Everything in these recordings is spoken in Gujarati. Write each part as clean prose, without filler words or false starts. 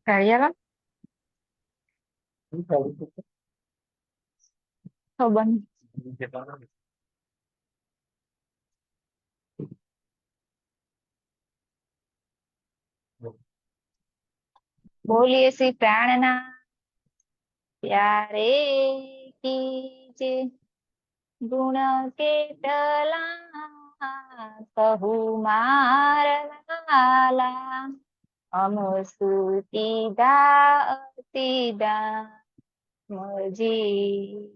ઘડિયાળ ખબર નહીં. બોલીએ શ્રી પ્રાણના પ્યારે કીજે ગુણ કેટલા કહું માર વાલા અમ સુતીદા મજી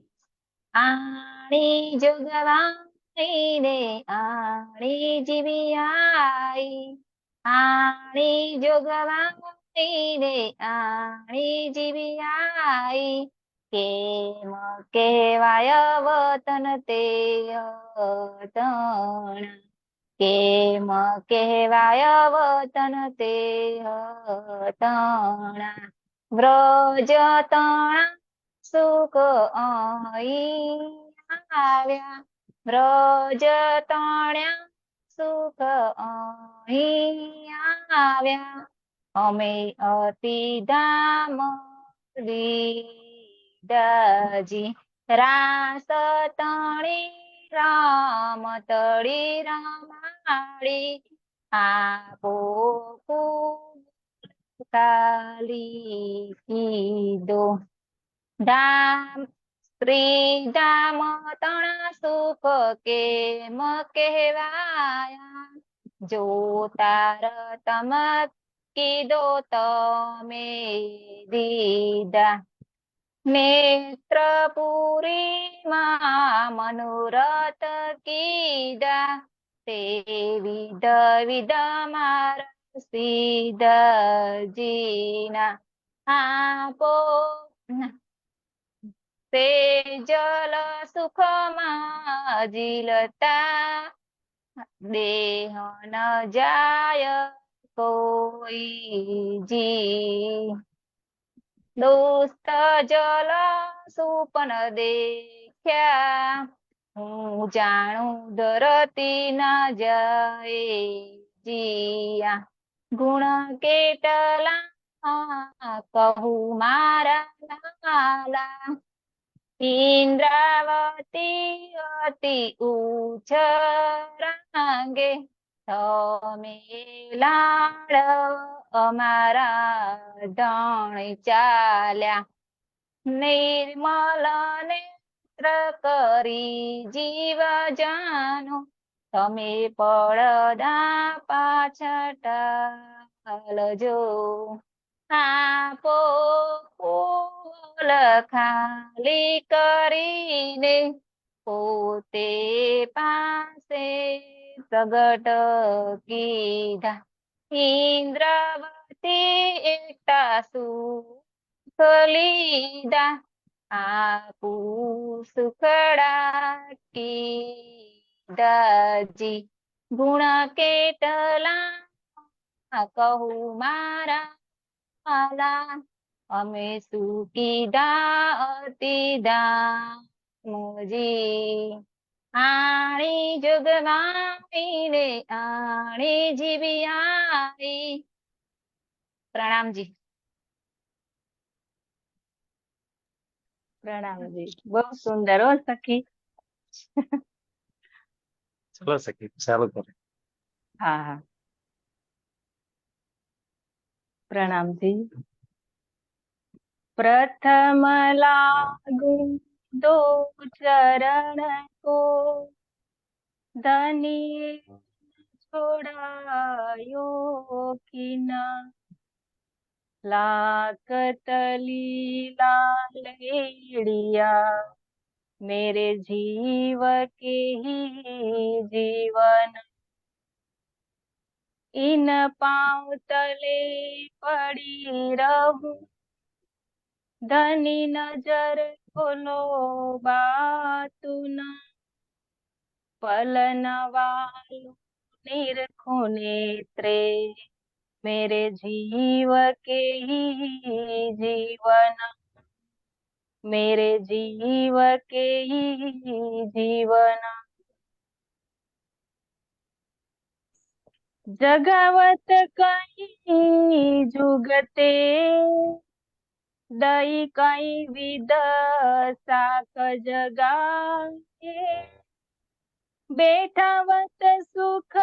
આણી જોગવાઈ રે આણી જીવી આઈ આણી જોગવાઈ રે આણી જીવી આઈ કેમ કહેવાય વતન તે અતણ કેમ કહેવાય વતન તે અતણા વ્રજ તણા સુખ અહીં આવ્યા વ્રજ તણ્યા સુખ અહીં આવ્યા અમે અતિ ધામ દીદાજી રાસ તણી રામ તળી રામાળી આપો કાલી કીધો ધામ શ્રી ધામ તણા સુખ કેમ કહેવાયા જો તાર તમ કીધો તમે દીધા નેત્રપુરીમાં મનોરથ કીધા તે વિધ વિધ મારા સીધજીના આપો તે જલ સુખમાં જીલતા દેહ ન જાય કોઈ જી દોસ્ત જલ સુપન દેખ્યા હું જાણું ધરતી ના જાય જીયા ગુણ કેટલા કહું મારા લાલા ઇન્દ્રાવતી અતિ ઉચ્ચ રાંગે તમે લાડ અમારા ધણી ચાલ્યા નિર્મલ નેત્ર કરી જીવ જાનો તમે પડદા પાછળ આપો ફૂલ ખાલી કરીને પોતે પાસે પ્રગટ કીધા ઇન્દ્રાવતી એકતા સુખ લીધા આપું સુખડા કીધાજી ગુણ કેટલા કહું મારા વાલા અમે સુકીધા અતિદામજી આણી જોગવાઈને આણી જીવી આઈ પ્રણામજી પ્રણામજી બહુ સુંદર હો સખી ચલો સખી ચાલુ કરો હા હા प्रणामजी प्रथम लागू दो चरण को धनी छोड़ायो किना लाकतली लालेड़िया मेरे जीव के ही जीवन इन पाँव तले पड़ी रहूं धनी नजर खोलो बातु न पलन वालो निरखो नेत्रे मेरे जीव के ही जीवन मेरे जीव के ही जीवन जगवत कहीं જુગતે દઈ કઈ વિદ સાક જગાએ બેઠાવત સુખ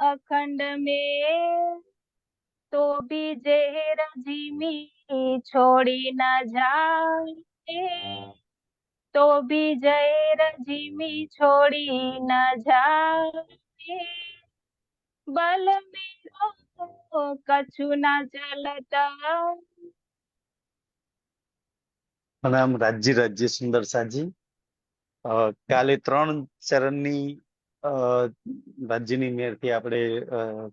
અખંડ में तो भी जहर जिमी छोड़ी ना जाए तो भी जहर जिमी छोड़ी ना जाए बल मेरो कछु ना चलता અને આમ રાજ્ય રાજ્ય સુંદર સાજી કાલે 3 ચરણની રાજ્યની મેરથી આપણે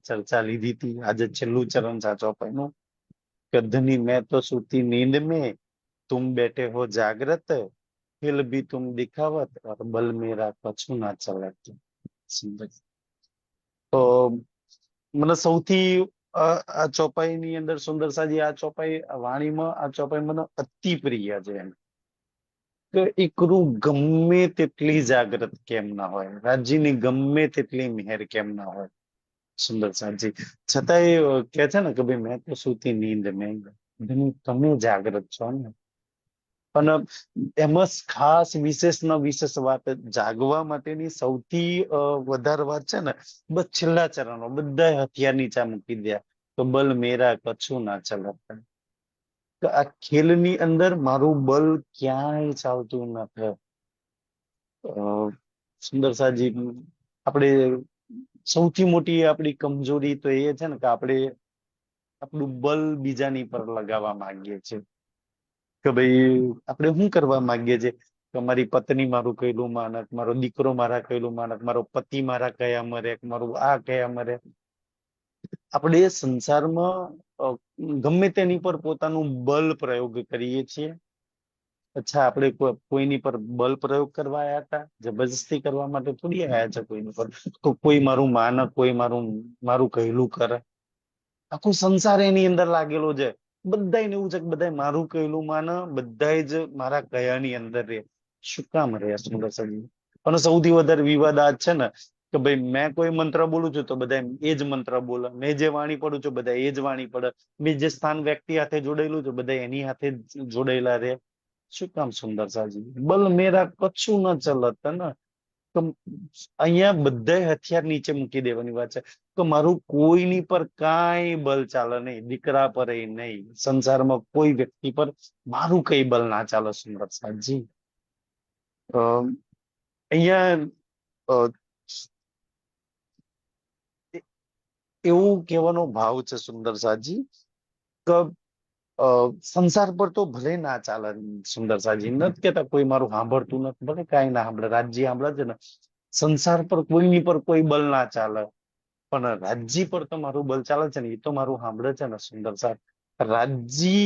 ચર્ચા લીધી હતી. આજે છેલ્લું ચરણ છે આ ચોપાઈનું. કદની મેં તો સૂતી નીંદ में तुम बैठे हो जागृत हिल भी तुम दिखावत और बल मेरा कछु ना चलत. સુંદર. તો મને સૌથી આ ચોપાઈની અંદર સુંદર સાજી આ ચોપાઈ વાણીમાં આ ચોપાઈ મને અતિ પ્રિય છે. એમ કે એકરું ગમે તેટલી જાગ્રત કેમ ના હોય, રાજ્યની ગમે તેટલી મેહર કેમ ના હોય, સુંદર સાજી છતાંય કે છે ને કે ભાઈ મેં તો સૂતી નીંદ મેં, તમે જાગ્રત છો ને. પણ એમાં ખાસ વિશેષમાં વિશેષ વાત જાગવા માટેની સૌથી વધારે વાત છે ને, બસ છેલ્લા ચરણો બધા હથિયાર નીચા મૂકી દે તો બલ મેરા કછું ના ચલત. આ ખેલની અંદર મારું બલ ક્યાંય ચાલતું નથી. સુંદર સાજી આપણે સૌથી મોટી આપણી કમજોરી તો એ છે ને કે આપણે આપણું બલ બીજાની પર લગાવવા માંગીએ છીએ. કે ભાઈ આપણે શું કરવા માંગીએ છીએ કે મારી પત્ની મારું કહેલું માનક, મારો દીકરો મારા કહેલું માનક, મારો પતિ મારા કયા મરે, મારું આ કયા મરે. આપણે સંસારમાં ગમે તેની પર પોતાનું બલ પ્રયોગ કરીએ છીએ. અચ્છા, આપણે કોઈની પર બલ પ્રયોગ કરવા આવ્યા હતા? જબરજસ્તી કરવા માટે થોડી આવ્યા છે કોઈની પર. તો કોઈ મારું માનક, કોઈ મારું કહેલું કરે. આખો સંસાર એની અંદર લાગેલો છે. બધાને એવું છે કે બધા મારું કહેલું માને, બધા જ મારા કયાની અંદર રહે. શું કામ રહે સુંદર સાજી? અને સૌથી વધારે વિવાદ આ છે ને કે ભાઈ મેં કોઈ મંત્ર બોલું છું તો બધા એ જ મંત્ર બોલે, મેં જે વાણી પડું છું બધા એ જ વાણી પડે, મેં જે સ્થાન વ્યક્તિ હાથે જોડાયેલું છે બધા એની હાથે જોડાયેલા રહે. શું કામ સુંદર સાજી? બલ મેરા કછું ન ચલત ને. તો અહીંયા બધા હથિયાર નીચે મૂકી દેવાની વાત છે કે મારું કોઈની પર કાંઈ બલ ચાલે નહીં, દીકરા પર નહીં, સંસારમાં કોઈ વ્યક્તિ પર મારું કઈ બલ ના ચાલે સુંદર સાજી. અહીંયા એવું કહેવાનો ભાવ છે સુંદર સાજી કે સંસાર પર તો ભલે ના ચાલે સુંદર સાજી, નથી કેતા કોઈ મારું સાંભળતું નથી, ભલે કાંઈ ના સાંભળે, રાજ્ય સાંભળે છે ને. સંસાર પર કોઈની પર કોઈ બલ ના ચાલે, પણ રાજ્ય પર તો મારું બલ ચાલે છે ને, એ તો મારું સાંભળે છે ને સુંદર સાહેબ. રાજ્ય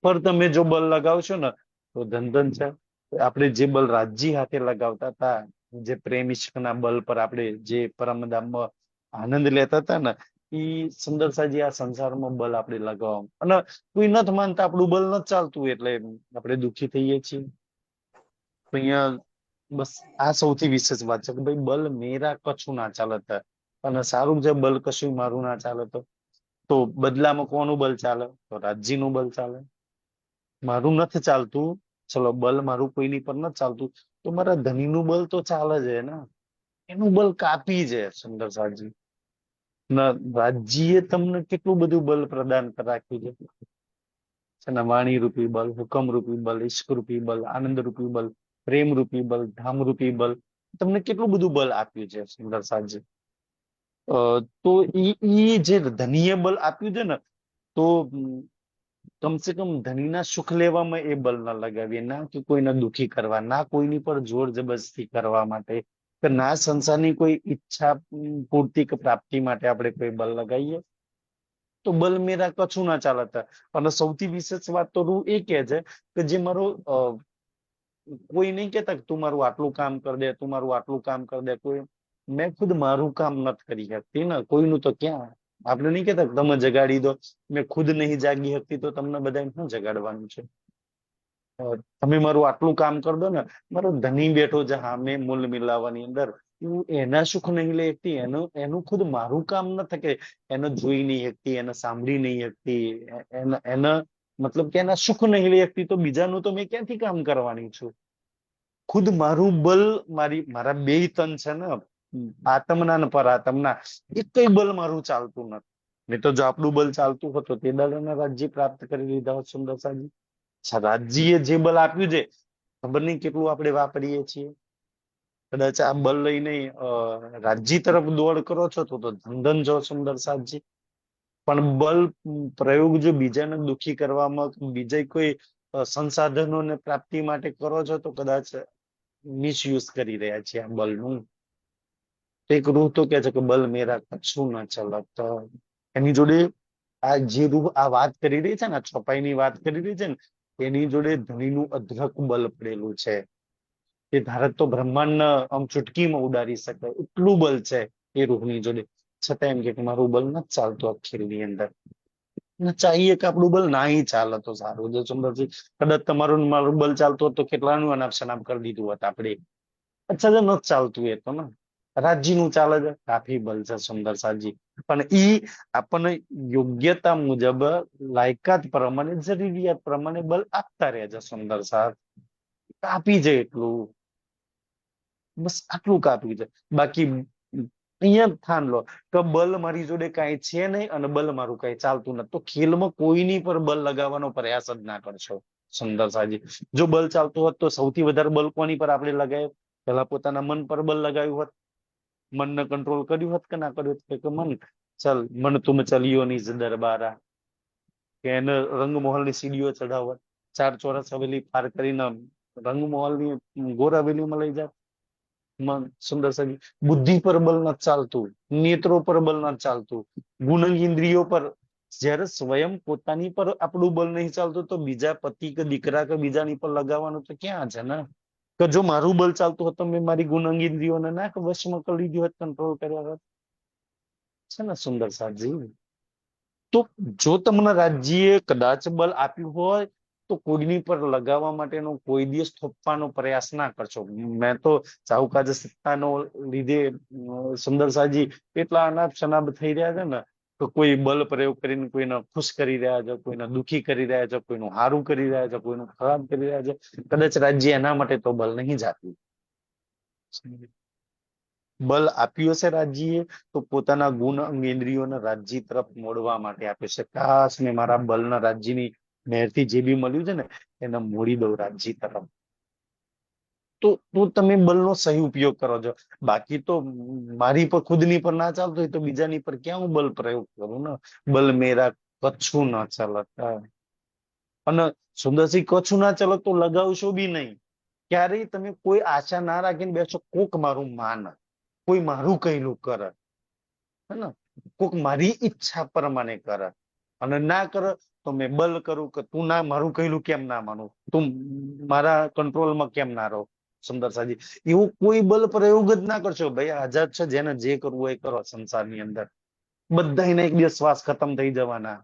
પર તમે જો બલ લગાવશો ને તો ધન છે. આપણે જે બલ રાજ્ય હાથે લગાવતા હતા, જે પ્રેમ ઇશ્કના બલ પર આપણે જે પરમધામમાં આનંદ લેતા હતા ને, એ સુંદર સાજી આ સંસારમાં બલ આપણે લગાવવા અને કોઈ નથી માનતા, આપણું બલ નથી ચાલતું એટલે આપણે દુઃખી થઈએ છીએ. તો અહીંયા બસ આ સૌથી વિશેષ વાત છે કે ભાઈ બલ મેરા કછું ના ચાલત. અને સારું છે બલ કશું મારું ના ચાલે તો બદલામાં કોનું બલ ચાલે? તો રાજ્યનું બલ ચાલે. મારું નથી ચાલતું, ચલો બલ મારું કોઈની પર નથી ચાલતું, તો મારા ધણીનું બલ તો ચાલે છે ને. એનું બલ કાપી છે સુંદર સાજી. રાજ્યએ તમને કેટલું બધું બલ પ્રદાન રાખ્યું છે ને. વાણી રૂપી બલ, હુકમ રૂપી બલ, ઇશ્ક રૂપી બલ, આનંદ રૂપી બલ, પ્રેમ રૂપી બલ, ધામ રૂપી બલ, તમને કેટલું બધું બલ આપ્યું છે સુંદર સાજી. તો ઈ જે ધનીય બલ આપ્યું છે ને, તો કમસે કમ ધનીના સુખ લેવામાં એ બલ ના લગાવીએ, ના કે કોઈને દુખી કરવા, ના કોઈની પર જોર જબરજસ્તી કરવા માટે, કે ના સંસારની કોઈ ઈચ્છા પૂર્તિ કે પ્રાપ્તિ માટે આપણે કોઈ બલ લગાવીએ તો બલ મેરા કછું ના ચાલતા. અને સૌથી વિશેષ વાત તો રૂ એ કે છે કે જે મારો કોઈ નહીં કેતા કે તું મારું આટલું કામ કર દે, તું મારું આટલું કામ કર દે. કોઈ મેં ખુદ મારું કામ નથી કરી શકતી ને, કોઈનું તો ક્યાં. આપણે નહીં કેતા તમે જગાડી દો, મેં ખુદ નહીં જાગી શકતી તો તમને બધા શું જગાડવાનું છે? તમે મારું આટલું કામ કર દો ને. મારો ધણી બેઠો છે હા મેં મૂલ મિલાવવાની અંદર, હું એના સુખ નહીં લઈ શકતી, એનું ખુદ મારું કામ ન থাকে, એને જોઈ નહીં શકતી, એને સાંભળી નહીં શકતી, એના મતલબ કે એના સુખ નહીં લઈ શકતી, તો બીજાનું તો મેં ક્યાંથી કામ કરવાની છું? ખુદ મારું બલ, મારા બે તન છે ને, આત્મના ને પરાત્મના, એક કઈ બલ મારું ચાલતું નથી. નહીં તો જો આપણું બલ ચાલતું હોત તો તે દાડાના રાજ્ય પ્રાપ્ત કરી લીધા હોત સુંદરસાજી. રાજ્યએ જે બલ આપ્યું છે, ખબર નહીં કેટલું આપણે વાપરીએ છીએ. કદાચ આ બલ લઈને રાજ્ય તરફ દોડ કરો છો તો ધંધન જો સુંદરસાજી. પણ બલ પ્રયોગ જો બીજાને દુખી કરવામાં, બીજા કોઈ સંસાધનોને પ્રાપ્તિ માટે કરો છો તો કદાચ મિસયુઝ કરી રહ્યા છે આ બલનું. એક રૂહ તો કે છે કે બલ મેરા કછું ન ચલત. એની જોડે આ જે રૂહ આ વાત કરી રહી છે ને, છપાઈની વાત કરી રહી છે ને, એની જોડે ધણીનું અધ્રક બલ પડેલું છે. એ ધારક તો બ્રહ્માંડ આમ ચુટકીમાં ઉડાડી શકે એટલું બલ છે એ રૂહની જોડે. છતાં એમ કે મારું બલ નથી ચાલતું આ ખીલની અંદર. ચાહીએ કે આપણું બલ ના ચાલે તો સારું છે સુંદરજી. કદાચ તમારું ને મારું બલ ચાલતું હોત તો કેટલાનું અનાપ શનાપ કરી દીધું હોત આપણે. અચ્છા જો નથી ચાલતું એ તો ને, રાજ્યનું ચાલે છે, કાફી બલ છે સુંદરસાજી. પણ ઈ આપણને યોગ્યતા મુજબ, લાયકાત પ્રમાણે, જરૂરિયાત પ્રમાણે બલ આપતા રહે છે સુંદરસા. કાપી જાય એટલું, બસ આટલું કાપ્યું છે. બાકી અહીંયા થાન લો કે બલ મારી જોડે કાંઈ છે નહીં અને બલ મારું કઈ ચાલતું નથી, તો ખેલમાં કોઈની પર બલ લગાવવાનો પ્રયાસ જ ના કરશો સુંદરસાજી. જો બલ ચાલતું હોત તો સૌથી વધારે બલ કોની પર આપણે લગાવ્યું? પેલા પોતાના મન પર બલ લગાવ્યું હોત, મનને કંટ્રોલ કર્યું હોત કે ના કર્યું હોત? કે મન ચલ, મન તુમ ચલિયો ની દરબારા, કે એને રંગમહોલની સીડીઓ ચડાવત, 4 ચોરસ હવેલી પાર કરીને રંગમહોલની ગોર હવેલીમાં લઈ જાય. સુંદરસાજી બુદ્ધિ પર બલ નથી ચાલતું, નેત્રો પર બલ નથી ચાલતું, ગુણ ઇન્દ્રિયો પર. જ્યારે સ્વયં પોતાની પર આપણું બલ નહીં ચાલતું તો બીજા પતિ કે દીકરા કે બીજાની પર લગાવવાનું તો ક્યાં છે ને? કે જો મારું બલ ચાલતું હોત તો મેં મારી ગુણ ઇન્દ્રિયોને ના વશમાં કરી લીધી હોત, કંટ્રોલ કર્યા હોત. છે ને સુંદરસાજી? તો જો તમને રાજ્યએ કદાચ બલ આપ્યું હોય તો કોઈની પર લગાવવા માટેનો કોઈ દિવસ થોપવાનો પ્રયાસ ના કરશો. મેં તો ચાહુકાજ સત્તાનો લીધે સુંદરસાજી એટલા અનાપ શનાપ થઈ રહ્યા છે ને, તો કોઈ બલ પ્રયોગ કરીને કોઈને ખુશ કરી રહ્યા છે, કોઈને દુખી કરી રહ્યા છે, કોઈનું સારું કરી રહ્યા છે, કોઈનું ખરાબ કરી રહ્યા છે. કદાચ રાજ્ય એના માટે તો બલ નહીં જ આપ્યું. બલ આપ્યું હશે રાજ્યએ તો પોતાના ગુણ અંગ ઇન્દ્રિયોને રાજ્ય તરફ મોડવા માટે આપ્યું છે. કાશ ને મારા બલના રાજ્યની મહેરથી જે બી મળ્યું છે ને એને મોડી દઉં રાજ્ય તરફ. તો તમે બલનો સહી ઉપયોગ કરો છો. બાકી તો મારી પર ખુદની પર ના ચાલતું હોય તો બીજાની પર ક્યાં હું બલ પ્રયોગ કરું ને? બલ મેરા કચ્છું ના ચાલતા. અને સુંદરસિંહ કચ્છું ના ચાલો તો લગાવશો બી નહીં. ક્યારેય તમે કોઈ આશા ના રાખીને બેસો કોક મારું માન, કોઈ મારું કહેલું કરે, હે ને, કોક મારી ઈચ્છા પ્રમાણે કરે. અને ના કરે તો મેં બલ કરું કે તું ના, મારું કહેલું કેમ ના માનું, તું મારા કંટ્રોલમાં કેમ ના રહો. સુંદરસાજી એવું કોઈ બલ પ્રયોગ જ ના કરશો. ભાઈ આઝાદ છે, જેને જે કરવું હોય કરો સંસારની અંદર. બધાને એક દિવસ શ્વાસ ખતમ થઈ જવાના.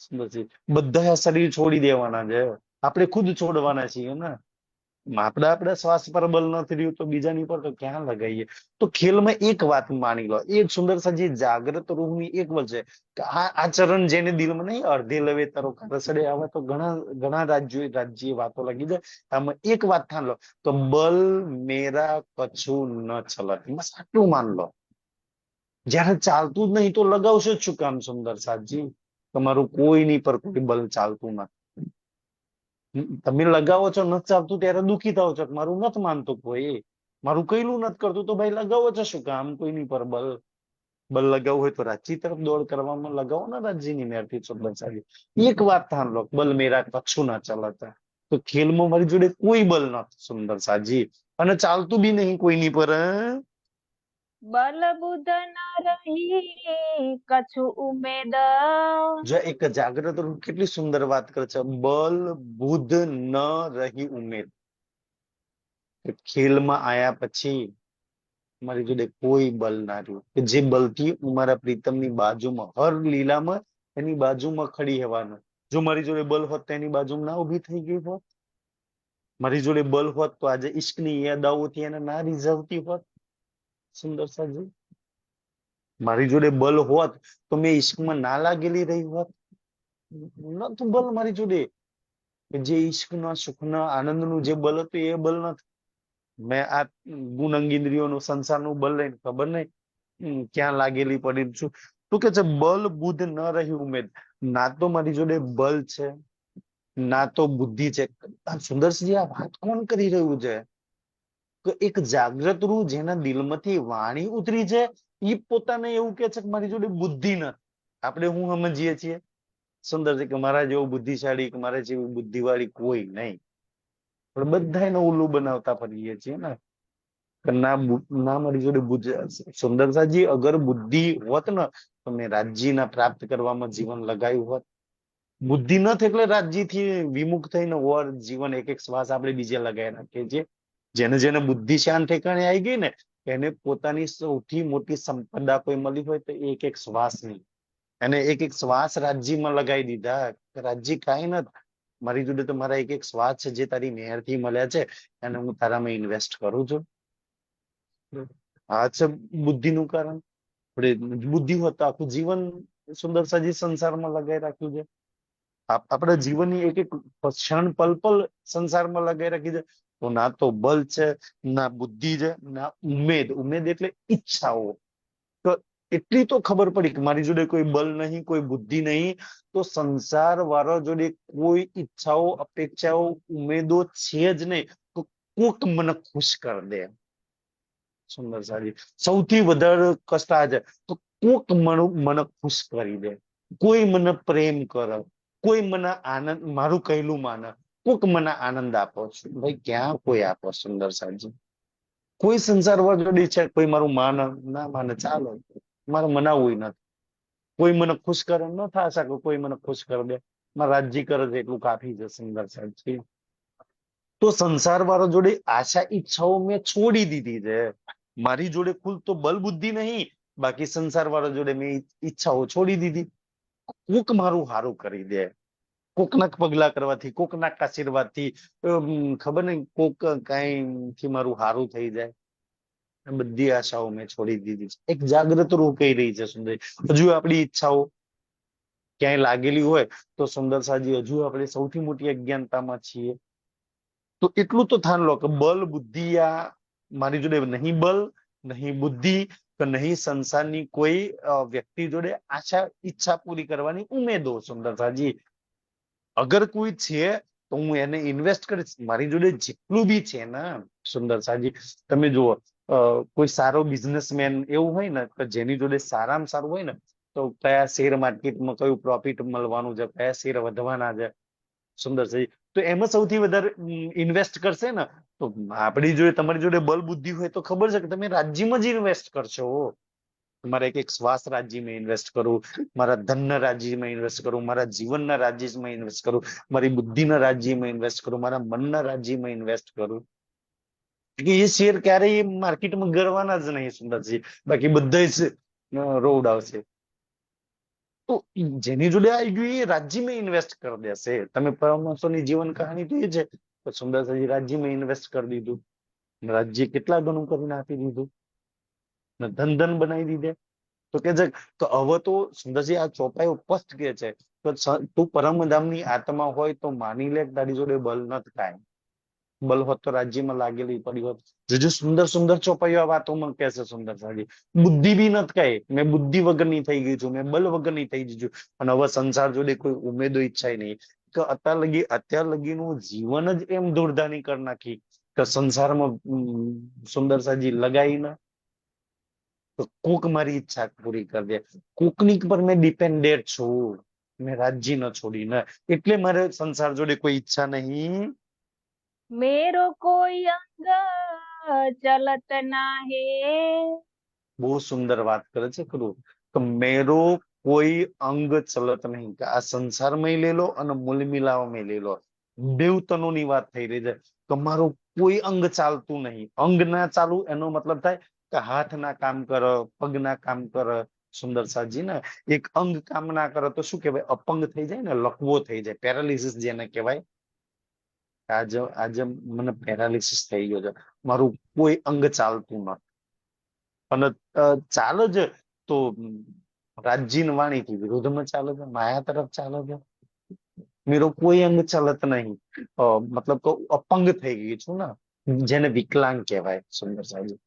સુંદરજી બધા શરીર છોડી દેવાના છે, આપણે ખુદ છોડવાના છીએ ને. આપડા શ્વાસ પર બલ નથી રહ્યું તો બીજાની પર તો ક્યાં લગાવીએ? તો ખેલમાં એક વાત માની લો, એક સુંદરસાજી જાગ્રત રૂહની એક બલ છે કે આ ચરણ જેને દિલમાં નહીં, અડધે લવે તારો રસડે આવે. તો ઘણા રાજ્ય વાતો લાગી જાય. આમાં એક વાત થાન લો તો બલ મેરા કછું ન ચલત, બસ આટલું માન લો. જયારે ચાલતું જ નહીં તો લગાવશો જ શું કામ સુંદરસાજી? તમારું કોઈની પર કોઈ બલ ચાલતું નથી. તમે લગાવો છો નથી ચાલતું ત્યારે દુઃખી થાવ છો, મારું નથી માનતું કોઈ, મારું કઈલું નથી કરતું, તો ભાઈ લગાવો છો શું કામ કોઈની પર બલ? બલ લગાવવું હોય તો રાજ્ય તરફ દોડ કરવામાં લગાવો ને રાજ્યની મહેરથી સુંદરસાજી. એક વાત થાન લો, બલ મેરા કચ્છું ના ચાલતા. તો ખેલમાં મારી જોડે કોઈ બલ નથી સુંદરસાજી, અને ચાલતું બી નહીં કોઈની પર. બલ બુદ્ધ ન રહી કछु ઉમેદ. જો એક જાગ્રત રૂપ કેટલી સુંદર વાત કરે છે, બલ બુદ્ધ ન રહી ઉમેદ. ખેલમાં આયા પછી મારી જોડે કોઈ બલ ના રહ્યું કે જે બલથી હું મારા પ્રીતમની બાજુમાં, હર લીલામાં એની બાજુમાં ખડી હેવાનું. જો મારી જોડે બલ હોત તો એની બાજુમાં ના ઉભી થઈ ગઈ હોત. મારી જોડે બલ હોત તો આજે ઈશ્કની યાદાઓથી એને ના રીઝવતી હોત. સુંદર સાજી? મારી જોડે બલ હોત તો મેં ઈશ્કમાં ના લાગેલી રહી હોત? નતું બલ મારી જોડે. કે જે ઈશ્કના સુખના આનંદનું જે બલ હતું એ બલ નથી. મેં આ ગુણ અંગ ઇન્દ્રિયોનું સંસારનું બલ લઈને ખબર નહીં ક્યાં લાગેલી પડી છું. તું કે છે બલ બુદ્ધ ન રહી ઉમેદ. ના તો મારી જોડે બલ છે, ના તો બુદ્ધિ છે. સુંદરસિંહ, આ વાત કોણ કરી રહ્યું છે? કે એક જાગ્રત રૂહ જેના દિલમાંથી વાણી ઉતરી છે, એ પોતાને એવું કે છે કે મારી જોડે બુદ્ધિ નથી. આપણે હું સમજીએ છીએ સુંદર છે કે મારા જેવું બુદ્ધિશાળી કે મારા જેવી બુદ્ધિવાળી કોઈ નહીં. પણ બધા એને ઉલ્લુ બનાવતા ફરીએ છીએ ને કે ના મારી જોડે બુદ્ધિ. સુંદરસાજી, અગર બુદ્ધિ હોત ને તો મેં રાજ્યના પ્રાપ્ત કરવામાં જીવન લગાવ્યું હોત. બુદ્ધિ નથી એટલે રાજ્યથી વિમુખ થઈને ઓર જીવન એક એક શ્વાસ આપણે બીજે લગાવી નાખીએ છીએ. જેને જેને બુદ્ધિ શાન ઠેકાણે આવી ગઈ ને એને પોતાની સૌથી મોટી સંપદા કોઈ મળી હોય તો એક એક શ્વાસની. એને એક એક શ્વાસ રાજ્યમાં લગાવી દીધા. રાજ્ય કાંઈ નથી, મારી જોડે તો મારા એક એક શ્વાસ છે જે તારી મહેરથી મળ્યા છે અને હું તારામાં ઇન્વેસ્ટ કરું છું. આ છે બુદ્ધિનું કારણ. આપણે બુદ્ધિ હોત તો આખું જીવન સુંદર સજી સંસારમાં લગાવી રાખ્યું છે. આપણા જીવનની એક એક ક્ષણ પલ પલ સંસારમાં લગાવી રાખી છે. તો ના તો બલ છે, ના બુદ્ધિ છે, ના ઉમેદ. ઉમેદ એટલે ઈચ્છાઓ. તો એટલી તો ખબર પડી કે મારી જોડે કોઈ બલ નહીં, કોઈ બુદ્ધિ નહીં, તો સંસાર વાળા જોડે કોઈ ઈચ્છાઓ, અપેક્ષાઓ, ઉમેદો છે જ નહીં. તો કોક મને ખુશ કરી દે. સુંદર સાજી, સૌથી વધારે કષ્ટ આ છે. તો કોક મને ખુશ કરી દે, કોઈ મને પ્રેમ કરે, કોઈ મને આનંદ, મારું કહેલું માને, કોક મને આનંદ આપો છો. ભાઈ ક્યાં કોઈ આપો સુંદર સાજી? કોઈ સંસાર જોડે છે કોઈ મારું માને ના માને ચાલો, મારે મનાવવું નથી. કોઈ મને ખુશ કરે ન થાય શકે, કોઈ મને ખુશ કરી દે, મારે રાજ્ય કરે છે એટલું કાફી છે. સુંદર સાજી, તો સંસાર વાળો જોડે આશા ઈચ્છાઓ મેં છોડી દીધી છે. મારી જોડે કુલ તો બલ બુદ્ધિ નહીં, બાકી સંસાર વાળા જોડે મેં ઈચ્છાઓ છોડી દીધી. કોક મારું હારું કરી દે, કોકના પગલા કરવાથી, કોકના આશીર્વાદથી, ખબર નહીં કોક કઈ થી મારું હારું થઈ જાય. બધી આશાઓ મેં છોડી દીધી છે. એક જાગ્રત રૂહ કહી રહી છે સુંદર. હજુ આપણી ઈચ્છાઓ ક્યાંય લાગેલી હોય તો સુંદર સાજી હજુ આપણે સૌથી મોટી અજ્ઞાનતામાં છીએ. તો એટલું તો થાન લો કે બલ બુદ્ધિ આ મારી જોડે નહીં, બલ નહીં બુદ્ધિ કે નહીં સંસારની કોઈ વ્યક્તિ જોડે આશા ઈચ્છા પૂરી કરવાની ઉમેદો. સુંદર સાજી, અગર કોઈ છે તો હું એને ઇન્વેસ્ટ કરીશ. મારી જોડે જેટલું બી છે ને સુંદર સાજી, તમે જુઓ કોઈ સારો બિઝનેસમેન એવું હોય ને કે જેની જોડે સારામાં સારું હોય ને તો કયા શેર માર્કેટમાં કયું પ્રોફિટ મળવાનું છે, કયા શેર વધવાના છે. સુંદર છે, તો એમાં સૌથી વધારે ઇન્વેસ્ટ કરશે ને. તો આપણી જોડે, તમારી જોડે બલ બુદ્ધિ હોય તો ખબર છે કે તમે રાજ્યમાં જ ઇન્વેસ્ટ કરશો. મારા એક એક શ્વાસ રાજ્યમાં ઇન્વેસ્ટ કરું, મારા ધનના રાજ્યમાં ઇન્વેસ્ટ કરું, મારા જીવનના રાજ્યમાં ઇન્વેસ્ટ કરું, મારી બુદ્ધિના રાજ્યમાં ઇન્વેસ્ટ કરું, મારા મનના રાજ્યમાં ઇન્વેસ્ટ કરું. કે એ શેર ક્યારેય માર્કેટમાં ગળવાના જ નહીં સુંદરજી, બાકી બધા જ રોડ આવશે. તો જેની જોડે આવી ગયું એ રાજ્યમાં ઇન્વેસ્ટ કરી દેશે. તમે પરમાણુની જીવન કહાની તો એ છે કે સુંદરજી રાજ્યમાં ઇન્વેસ્ટ કરી દીધું, રાજ્ય કેટલા ગણું કરીને આપી દીધું, ધન ધન બનાવી દીધે. તો કે છે તો હવે તો સુંદરજી આ ચોપાઈ સ્પષ્ટ કે છે તો તું પરમધામની આત્મા હોય તો માની લે તારી જોડે બલ નથી કાંઈ. બલ હોત તો રાજ્યમાં લાગેલી પડી હોત. જો સુંદર સુંદર ચોપાઈઓ આ વાતોમાં કે છે સુંદર સાજી. બુદ્ધિ બી નથી કઈ, મેં બુદ્ધિ વગરની થઈ ગઈ છું, મેં બલ વગરની થઈ ગઈ છું, અને હવે સંસાર જોડે કોઈ ઉમેદો ઈચ્છાય નહીં. તો અત્યાર લગીનું જીવન જ એમ દોડધાની કરી નાખી કે સંસારમાં સુંદર સાજી લગાવીને તો કોક મારી ઈચ્છા પૂરી કરી દે. કોકની પર મેં ડિપેન્ડેડ છું, મેં રાજ્ય ન છોડીને. એટલે મારે સંસાર જોડે કોઈ ઈચ્છા નહીં. મેરો કોઈ અંગ ચલત ના હે. બહુ સુંદર વાત કરે છે ખરું કે મેરો કોઈ અંગ ચલત નહીં. કે આ સંસારમાં લઈ લો અને મૂલ મિલાવામાં લઈ લો, બેવ તનોની વાત થઈ રહી છે કે મારું કોઈ અંગ ચાલતું નહીં. અંગ ના ચાલુ એનો મતલબ થાય કે હાથ ના કામ કરે, પગ ના કામ કરે. સુંદર સાજી ને એક અંગ કામ ના કરે તો શું કહેવાય? અપંગ થઈ જાય ને, લકવો થઈ જાય, પેરાલિસિસ જેને કહેવાય. આજે મને પેરાલિસિસ થઈ ગયો છે, મારું કોઈ અંગ ચાલતું નથી. અને ચાલે છે તો રાજ્યની વાણીથી વિરોધમાં ચાલે છે, માયા તરફ ચાલે છે. મેરો કોઈ અંગ ચલત નહીં. મતલબ તો અપંગ થઈ ગઈ છું ને, જેને વિકલાંગ કહેવાય સુંદર સાહેબ.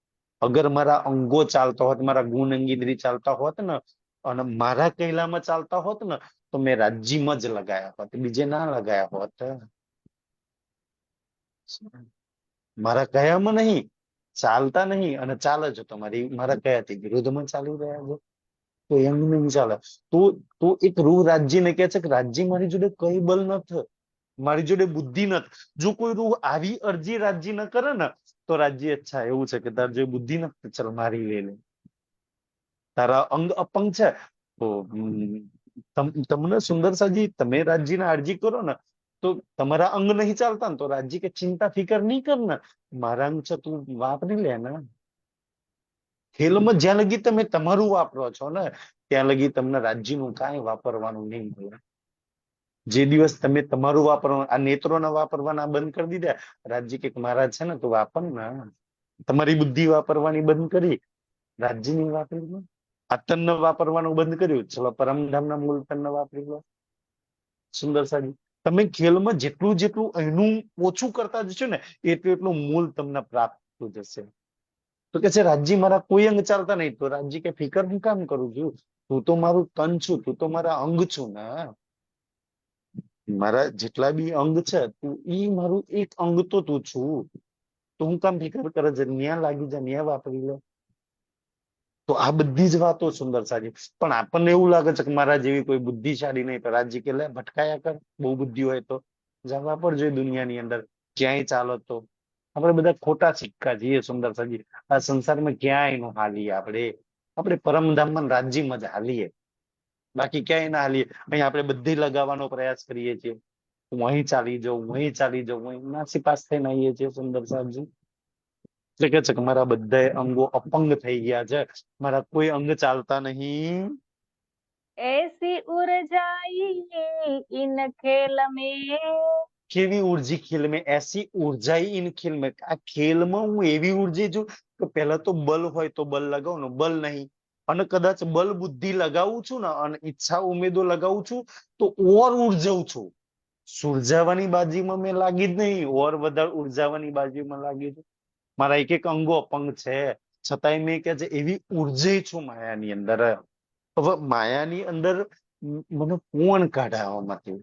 અગર મારા અંગો ચાલતા હોત, મારા ગુણ અંગીન્દ્રી ચાલતા હોત ને, અને મારા કૈલામાં ચાલતા હોત ને, તો મેં રાજ્યમાં જ લગાયા હોત, બીજે ના લગાયા હોત. મારા કયામાં નહીં, ચાલતા નહીં, અને ચાલે છે તો મારા કયાથી વિરુદ્ધમાં ચાલી રહ્યા છે, તો એમ નહીં ચાલે. તો એક રૂહ રાજ્યને કહે છે કે રાજ્ય મારી જોડે કઈ બલ નથી, મારી જોડે બુદ્ધિ નથી. જો કોઈ રૂહ આવી અરજી રાજ્ય ન કરે ને, તો રાજ્ય અચ્છા એવું છે કે તાર જો બુદ્ધિ નથી, ચલ મારી લે લે. તારા અંગ અપંગ છે તો તમને સુંદર સાજી, તમે રાજ્યની અરજી કરો ને, તો તમારા અંગ નહીં ચાલતા ને, તો રાજ્ય કે ચિંતા ફિકર નહીં કર ને, મારા અંગ છે તું વાપરી લે ને. ખેલમાં જ્યાં લગી તમે તમારું વાપરો છો ને, ત્યાં લગી તમને રાજ્યનું કાંઈ વાપરવાનું નહીં મળે. જે દિવસ તમે તમારું વાપરવાનું, આ નેત્રોના વાપરવાના બંધ કરી દીધા, રાજ્ય કે મારા છે ને તું વાપર ને. તમારી બુદ્ધિ વાપરવાની બંધ કરી, રાજ્યની વાપરી લો. આ તન વાપરવાનું બંધ કર્યું, ચલો પરમધામના મૂળ તન વાપરી લો. સુંદર સાજી, તમે ખેલમાં જેટલું જેટલું એનું ઓછું કરતા જશો ને, એટલું એટલું મૂળ તમને પ્રાપ્ત જશે. તો કે છે રાજ્ય મારા કોઈ અંગ ચાલતા નહીં, તો રાજ્ય કે ફિકર હું કામ કરું છું, તું તો મારું તન છું, તું તો મારા અંગ છું ને. મારા જેટલા બી અંગ છે, તું ઈ મારું એક અંગ તો તું છું, તો હું કામ ફિકર કરે છે, ન્યા લાગી જાય, ન્યા વાપરી લે. તો આ બધી જ વાતો સુંદર સાજી, પણ આપણને એવું લાગે છે કે મારા જેવી કોઈ બુદ્ધિશાળી નહીં, તો રાજ્ય કે લે ભટકાયા કર, બહુ બુદ્ધિ હોય તો જવા પર જોઈએ દુનિયાની અંદર, ક્યાંય ચાલો તો. આપણે બધા ખોટા સિક્કા છીએ સુંદર સાજી, આ સંસારમાં ક્યાંય નો હાલીએ. આપણે પરમધામમાં રાજ્યમાં જ હાલીએ, બાકી ક્યાંય ના હાલીએ. અહીં આપણે બધી લગાવવાનો પ્રયાસ કરીએ છીએ, હું અહીં ચાલી જાઉં, હું અહીં ચાલી જાઉં, અહીં નાસી પાસ થઈને આવીએ છીએ સુંદર સાહેબજી. એટલે કે છે કે મારા બધા અંગો અપંગ થઈ ગયા છે, મારા કોઈ અંગ ચાલતા નહીં. ऐसी उर्जाई इन खेल में. કેવી ઉર્જી ખેલ મેં, એસી ઉર્જાઈ ઇન ખેલ મેં. આ ખેલમાં હું એવી ઉર્જી છું કે પહેલા તો બલ હોય તો બલ લગાવું ને, બલ નહીં, અને કદાચ બલ બુદ્ધિ લગાવું છું ને, અને ઈચ્છા ઉમેદો લગાવું છું, તો ઓર ઉર્જાઉં છું. સુરજાવાની બાજીમાં મેં લાગી જ નહીં, ઓર વધારે ઉર્જાવાની બાજીમાં લાગી છું. મારા એક એક અંગો અપંગ છે, છતાંય મેં કે છે એવી ઉર્જા છું માયાની અંદર. હવે માયાની અંદર મને કોણ કાઢાવામાંથી?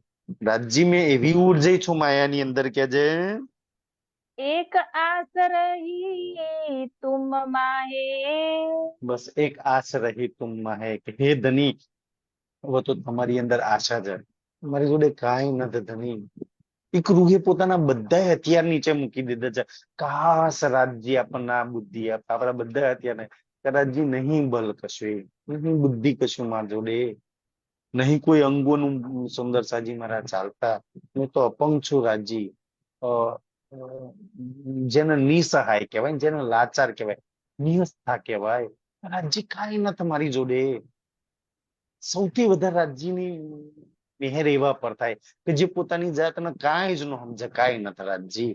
રાજજી મેં એવી ઉર્જા છું માયાની અંદર કે છે एक आस रही तुम माहे. બસ એક આશ રહી તુમમાં હે, કે હે ધની, હવે તો તમારી અંદર આશા છે, મારી જોડે કાંઈ નથી ધની. એક રૂહે પોતાના બધા હથિયાર નીચે મૂકી દીધા છે. કાશ રાજ્ય આપણને આ બુદ્ધિ આપે, આપણા બધા હથિયારને, કે રાજ્ય નહીં બલ કશું, નહીં બુદ્ધિ કશું માર જોડે, નહીં કોઈ અંગોનું સુંદર સાજી મારા ચાલતા, હું તો અપંગ છું રાજ્ય. અ, અ, જેને નિસહાય કહેવાય, જેને લાચાર કહેવાય, નિહસ્તા કહેવાય, રાજ્ય કાંઈ નથી મારી જોડે. સૌથી વધારે રાજ્યની મહેર એવા પર થાય કે જે પોતાની જાતને કાંઈ જ ન સમજે, કાંઈ નથી રાજ્ય.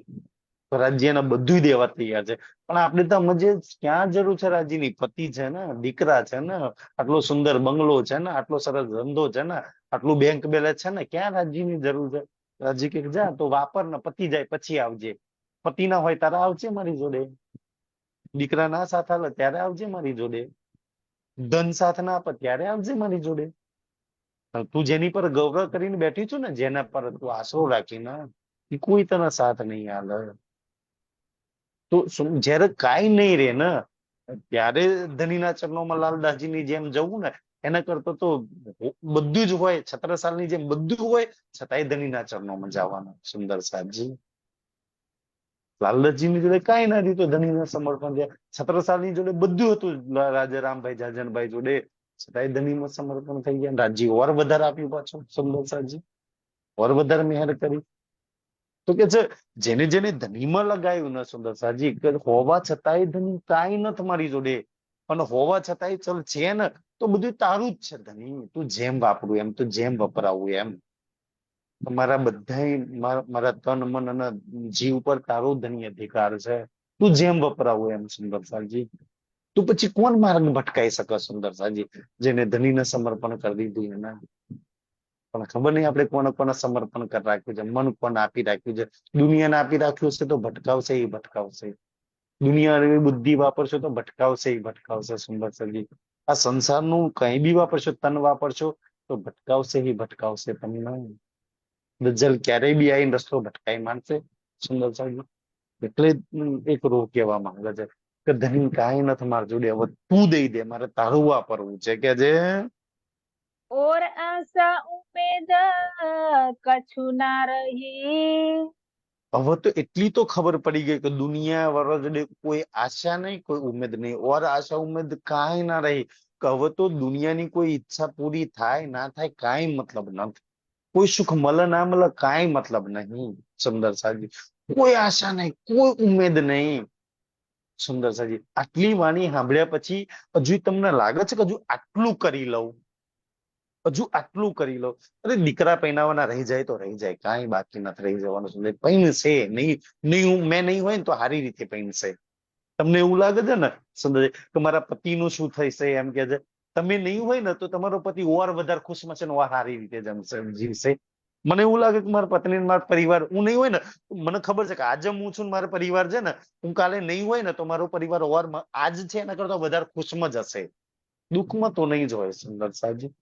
તો રાજ્યને બધું દેવા તૈયાર છે, પણ આપણે તો સમજે ક્યાં જરૂર છે રાજ્યની? પતિ છે ને, દીકરા છે ને, આટલો સુંદર બંગલો છે ને, આટલો સરસ ધંધો છે ને, આટલું બેંક બેલેન્સ છે ને, ક્યાં રાજ્યની જરૂર છે? રાજ્ય કે જા તો વાપર ને, પતિ જાય પછી આવજે. પતિ ના હોય ત્યારે આવજે મારી જોડે, દીકરા ના સાથ હાલે ત્યારે આવજે મારી જોડે, ધન સાથ ના આપે ત્યારે આવજે મારી જોડે. તું જેની પર ગૌરવ કરીને બેઠી છું ને, જેના પર તું આશરો રાખીને, એ કોઈ તને સાથ નહીં હાલે. તો જયારે કાંઈ નહીં રે ને, ત્યારે ધનીના ચરણોમાં લાલદાસજીની જેમ જવું ને, એના કરતા તો બધું જ હોય, છત્રસાલની જેમ બધું હોય, છતાંય ધનીના ચરણોમાં જવાનું. સુંદર સાહેબજી, લાલદાસજીની જોડે કાંઈ ના રહ્યું તો ધનીના સમર્પણ છે. છત્રસાલની જોડે બધું હતું, રાજા રામભાઈ જાજનભાઈ જોડે, છતાંય ધનીમાં સમર્પણ થઈ ગયા. રાજ્ય ઓર વધારે આપ્યું પાછું સુંદર સાહેબજી, ઓર વધારે મહેર કરી. તો કે છે જેને જેને ધનીમાં લગાવ્યું ને સુંદર સાજી, હોવા છતાંય ધની કાંઈ નથી મારી જોડે, અને હોવા છતાંય ચલ છે ને તો બધું તારું જ છે ધની, તું જેમ વાપરું એમ, તું જેમ વપરાવું એમ. મારા બધા મારા તન મન અને જીવ પર તારો ધની અધિકાર છે, તું જેમ વપરાવું એમ સુંદર સાજી. તો પછી કોણ માર્ગ ભટકાઈ શકે સુંદર સાજી, જેને ધનીને સમર્પણ કરી દીધું એને? પણ ખબર નહીં આપણે કોને કોને સમર્પણ કરી રાખ્યું છે, મન કોને આપી રાખ્યું છે. દુનિયાને આપી રાખ્યું છે તો ભટકાવશે, એ ભટકાવશે. દુનિયાની બુદ્ધિ વાપરશો તો ભટકાવશે, એ ભટકાવશે. સુંદર સજી, આ સંસારનું કઈ બી વાપરશો, તન વાપરશો તો ભટકાવશે, એ ભટકાવશે તમને. દજ્જલ ક્યારેય બી આવીને રસ્તો ભટકાઈ માંડશે. સુંદર સાજી, એટલે એક રો કહેવા માંગે છે કે ધની કાંઈ નથી મારી જોડે, હવે તું દઈ દે, મારે તારું વાપરવું છે. કે જે और आशा उम्मीद कछु ना रही। હવે તો એટલી તો ખબર પડી ગઈ કે દુનિયા વાળા જોડે કોઈ આશા નહીં, કોઈ ઉમેદ નહીં. ઓર આશા ઉમેદ કાંઈ ના રહી. કે હવે તો દુનિયાની કોઈ ઈચ્છા પૂરી થાય ના થાય કાંઈ મતલબ નથી. કોઈ સુખ મળે ના મળે કાંઈ મતલબ નહીં. સુંદર સાજી, કોઈ આશા નહીં, કોઈ ઉમેદ નહીં. સુંદર સાજી, આટલી વાણી સાંભળ્યા પછી હજુ તમને લાગે છે કે હજુ આટલું કરી લઉં, હજુ આટલું કરી લો? અરે દીકરા પૈણાવાના રહી જાય તો રહી જાય, કાંઈ બાકી નથી રહી જવાનું. સુંદર પૈણશે નહીં, નહીં મેં નહીં હોય ને તો સારી રીતે પૈણશે. તમને એવું લાગે છે ને સુંદર કે મારા પતિનું શું થશે, એમ કે છે તમે નહીં હોય ને તો તમારો પતિ ઓર વધારે ખુશમાં છે ને ઓર સારી રીતે જમશે, જીવશે. મને એવું લાગે કે મારા પત્ની મારા પરિવાર, હું નહીં હોય ને, મને ખબર છે કે આજે હું છું ને મારો પરિવાર છે ને, હું કાલે નહીં હોય ને તો મારો પરિવાર ઓર આજ છે એના કરતા વધારે ખુશમાં જ હશે, દુઃખમાં તો નહીં જ હોય. સુંદર સાજી,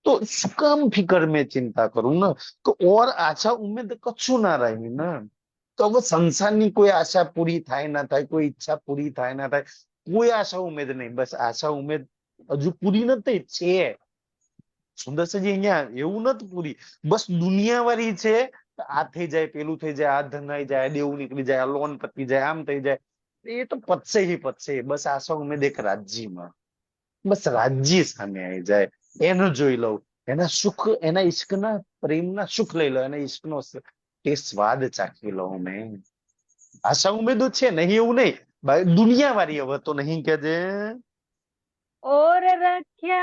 तो શું કામ ફિકર में चिंता करूं ना, तो और आशा उम्मीद कछु ना रही ना. તો હવે સંસારની કોઈ આશા પૂરી થાય ના થાય, કોઈ ઈચ્છા પૂરી થાય ના થાય, કોઈ આશા ઉમેદ નહીં. બસ આશા ઉમેદ હજુ પૂરી નથી છે. સુંદરસિંહજી, અહીંયા એવું નથી પૂરી, બસ દુનિયા વાળી છે. આ થઈ જાય, પેલું થઈ જાય, આ ધનાઈ જાય, દેવું નીકળી જાય, આ લોન પતી જાય, આમ થઈ જાય, એ તો પતશે ही પતશે. બસ આશા ઉમેદ એક રાજ્યમાં, બસ રાજ્ય સામે આવી જાય, એનું જોઈ લઉં, એના સુખ, એના ઈશ્કના પ્રેમના સુખ લઈ લો, એના ઈશ્કનો તે સ્વાદ ચાખી લઉં મેં. આશા ઉમેદો છે નહીં એવું નહીં, દુનિયા વાળી હવે તો નહીં કે જે और रख्या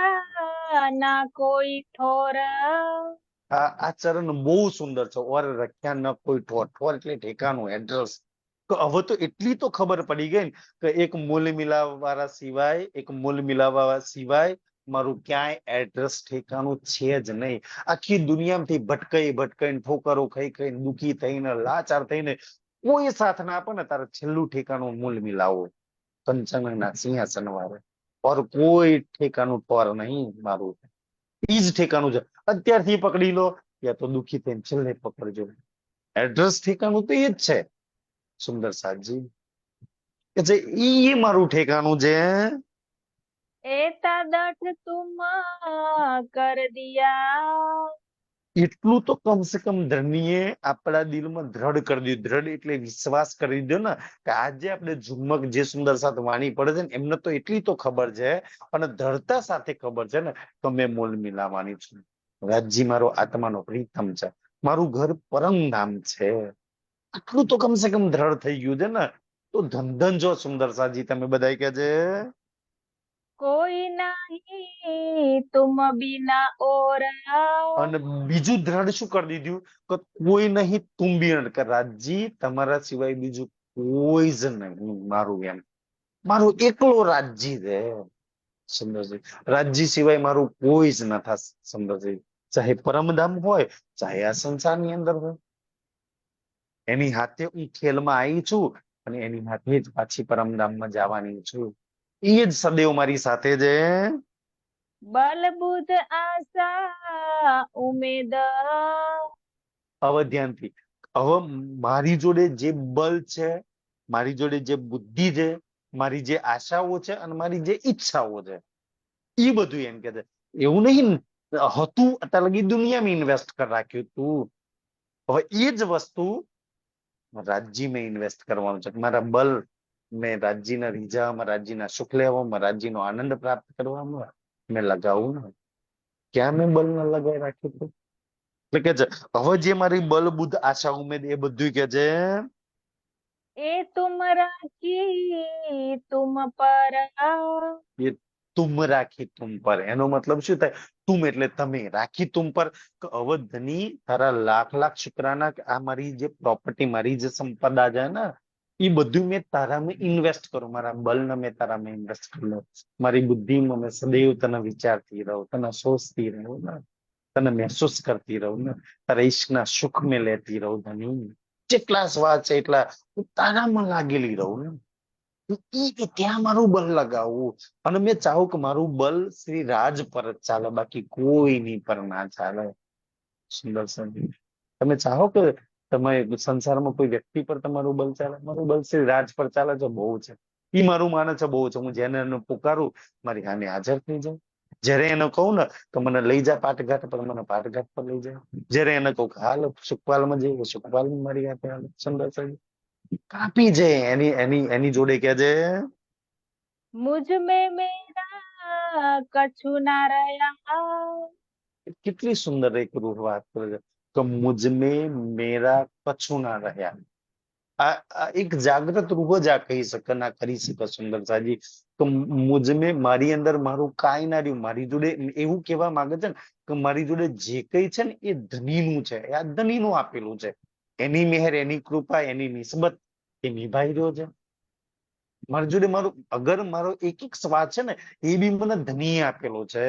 ना कोई ठोर। આ ચરણ બહુ સુંદર છે. ઓર રખ્યા ન કોઈ ઠોર, ઠોર એટલે ઠેકાનું, એડ્રેસ. તો હવે તો એટલી તો ખબર પડી ગઈ ને કે એક મૂલ મિલાવવા વાળા સિવાય, એક મૂલ મિલાવવા વાળા સિવાય મારું ક્યાંય એડ્રેસ ઠેકાણું છે જ નહીં. આખી દુનિયામાંથી ભટકાઈ ભટકાઈને, ઠોકરો ખાઈ ખાઈને, દુખી થઈને, લાચાર થઈને કોઈ સાથ ના આપે ને, તારે છેલ્લું ઠેકાણું મૂલ મિલાવો કંચનના સિંહાસન વાળે. ઓર કોઈ ઠેકાણું ઠોર નહીં મારું, ઈ જ ઠેકાણું છે. અત્યારથી પકડી લો યા તો દુખી થઈને છેલ્લે પકડજો. એડ્રેસ ઠેકાણું તો એ જ છે. સુંદર સાજી, કે જે ઈ મારું ઠેકાણું છે. एता दठ तुम कर दिया। એટલું તો કમસે કમ ધણીએ આપણા દિલમાં દ્રઢ કરી દીધું. દ્રઢ એટલે વિશ્વાસ કરી દીધો ને કે આજે આપણે ઝુમ્મક જે સુંદર સાથે વાણી પડે છે ને, એમને તો એટલી તો ખબર છે, અને દ્રઢતા સાથે ખબર છે ને કે મેં મોલ મિલાવાની છું. રાજજી મારો આત્માનો પ્રીતમ છે, મારું ઘર પરમ ધામ છે. આટલું તો કમસે કમ દ્રઢ થઈ ગયું છે ને, તો ધન જો સુંદર સાજી તમે બધા કે છે कोई नहीं तुम बिना और। અને બીજું દ્રઢ શું કરી દીધું કે કોઈ નહીં તું બી, કે રાજજી તમારા સિવાય બીજું કોઈ જ નહીં મારું, એમ મારું એકલો રાજજી છે. સુંદરજી, રાજજી સિવાય મારું કોઈ જ નથી. સુંદરજી, ચાહે પરમધામ હોય, ચાહે આ સંસારની અંદર હોય, એની હાથે હું ખેલમાં આવી છું અને એની હાથે જ પાછી પરમધામમાં જવાની છું. એ જ સદૈવ મારી સાથે છે. बल बुध आशा उम्मीद। હવે ધ્યાનથી, હવે મારી જોડે જે બળ છે, મારી જોડે જે બુદ્ધિ છે, મારી જે આશાઓ છે અને મારી જે ઈચ્છાઓ છે, એ બધું એમ કે છે. એવું નહીં હતું અત્યારે લગી દુનિયામાં ઇન્વેસ્ટ કરી રાખ્યું તું, હવે એ જ વસ્તુ રાજ્યમાં ઇન્વેસ્ટ કરવાનું છે. મારા બલ મેં રાજ્યના રીઝામાં, રાજ્યના સુખ લેવામાં, રાજ્યનો આનંદ પ્રાપ્ત કરવામાં મેં લગાવું ને. ક્યાં મેં બલ ન લગાવી રાખ્યું હતું? એટલે કે છે હવે જે મારી બલ બુદ્ધ આશા ઉમેદ એ બધું કે છે ए तुम राखी तुम पर। એ તુમ રાખી તુમ પર. એનો મતલબ શું થાય? તુમ એટલે તમે, રાખી તુમ પર, કે હવે ધની તારા લાખ લાખ શુક્રાના, આ મારી જે પ્રોપર્ટી, મારી જે સંપદા છે ને, એ બધું મેં તારામાં ઇન્વેસ્ટ કરું, મારા બલને મેં તારામાં ઇન્વેસ્ટ કરી લઉં, મારી બુદ્ધિમાં મેં સદૈવ તને વિચારતી રહું, તને સોચતી રહું ને, તને મહેસૂસ કરતી રહું ને, તારા ઈશ્કના સુખ મેં લેતી રહું ધણી, જેટલા શ્વાસ છે એટલા હું તારામાં લાગેલી રહું ને. કે ત્યાં મારું બલ લગાવવું, અને મેં ચાહું કે મારું બલ શ્રી રાજ પર જ ચાલે, બાકી કોઈની પર ના ચાલે. સુંદર સંગીત. તમે ચાહો કે તમે સંસારમાં કોઈ વ્યક્તિ પર તમારું બલ ચાલે? મારું બલ શ્રી રાજ પર ચાલે છે, બહુ છે. ઈ મારું માને છે, બહુ છે. હું જેને એને પુકારું મારી સામે હાજર થઈ જાય. જયારે એને કહું ને કે મને લઈ જા પાટઘાટ પર, મને પાટઘાટ પર લઈ જાય. જયારે એને કહું કે હાલ સુખપાલમાં જઈએ, સુખપાલમાં મારી હાથે હાલે. સુંદર સંગીત. કાપી જાય એની એની એની જોડે કે છે मुझ में मेरा कछु ना रहा। કેટલી સુંદર એક રૂહ વાત કરે છે કે મુझ में मेरा कछु ना રહ્યા. આ એક જાગૃત રૂહ જ આ કહી શકે, ના કરી શકે સુંદર સાજી. તો મુझ में મારી અંદર મારું કાંઈ ના રહ્યું. મારી જોડે એવું કહેવા માંગે છે ને કે મારી જોડે જે કઈ છે ને એ ધનીનું છે, આ ધનીનું આપેલું છે. એની મહેર, એની કૃપા, એની નિસ્બત એ નિભાઈ રહ્યો છે મારી જોડે. મારું અગર મારો એક એક શ્વાસ છે ને એ બી મને ધનીએ આપેલો છે.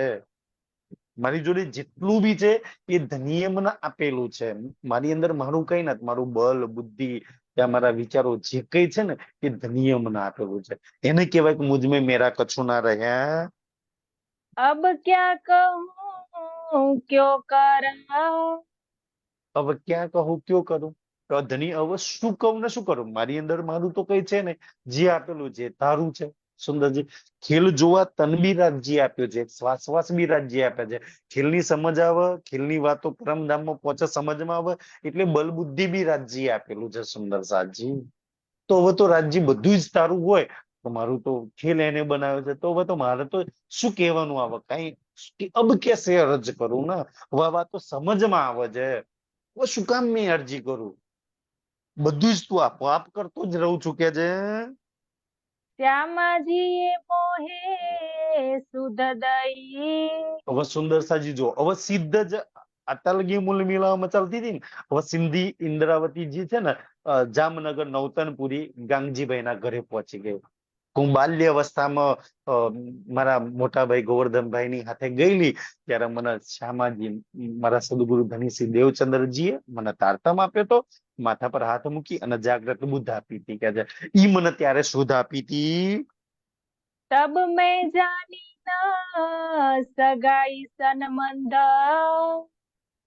મારી જોડે જેટલું બી છે એ ધનીએ મને આપેલું છે. મારી અંદર મારું કઈ નથી, મારું બલ બુદ્ધિ ત્યાં મારા વિચારો જે કઈ છે ને એ ધનીએ મને આપેલું છે. એને કહેવાય કે મુझ में मेरा कछु ना રહ્યા. अब क्या कहूँ क्यों करा। હવે ક્યાં કહું કયો કરું? તો ધની હવે શું કહું ને શું કરું? મારી અંદર મારું તો કઈ છે ને, જે આપેલું છે તારું છે. સુંદરજી, ખેલ જોવા તન બી રાજ્ય આપ્યો છે, શ્વાસ શ્વાસ બી રાજ્ય આપ્યા છે. ખેલની સમજ આવે, ખેલની વાતો પરમધામમાં પહોંચે, સમજમાં આવે એટલે બલ બુદ્ધિ બી રાજ્ય આપેલું છે. સુંદર સાજી, તો હવે તો રાજ્ય બધું જ તારું હોય તો મારું તો ખેલ એને બનાવ્યો છે, તો હવે તો મારે તો શું કહેવાનું આવે? કઈ અબ કેસે અરજ કરું ને. હવે આ વાત તો સમજમાં આવે છે. હવે શું કામ મેં અરજી કરું? બધું જ તું આપોઆપ કરતો જ રહું છું કે છે. श्यामा जी मोहे सुध दई। હવે સુંદર સાજી જો, હવે સીધ જ અતલગી મૂલ મિલામાં ચાલતી હતી ને, હવે સિંધી ઇન્દ્રાવતીજી છે ને જામનગર નવતનપુરી ગાંગજીભાઈ ના ઘરે પહોંચી ગઈ. હું બાલ્ય અવસ્થામાં મારા મોટા ભાઈ ગોવર્ધનભાઈ ની હાથે ગયેલી ત્યારે મને શ્યામાજી, મારા સદગુરુ ધનીસિંહ દેવચંદ્રજીએ મને તારતમ આપ્યો હતો, માથા પર હાથ મૂકી અને જાગ્રત બુદ્ધ આપી હતી કે છે. ઈ મને ત્યારે શુદ્ધ આપી હતી. तब मैं जानी न सगाई सनमंद।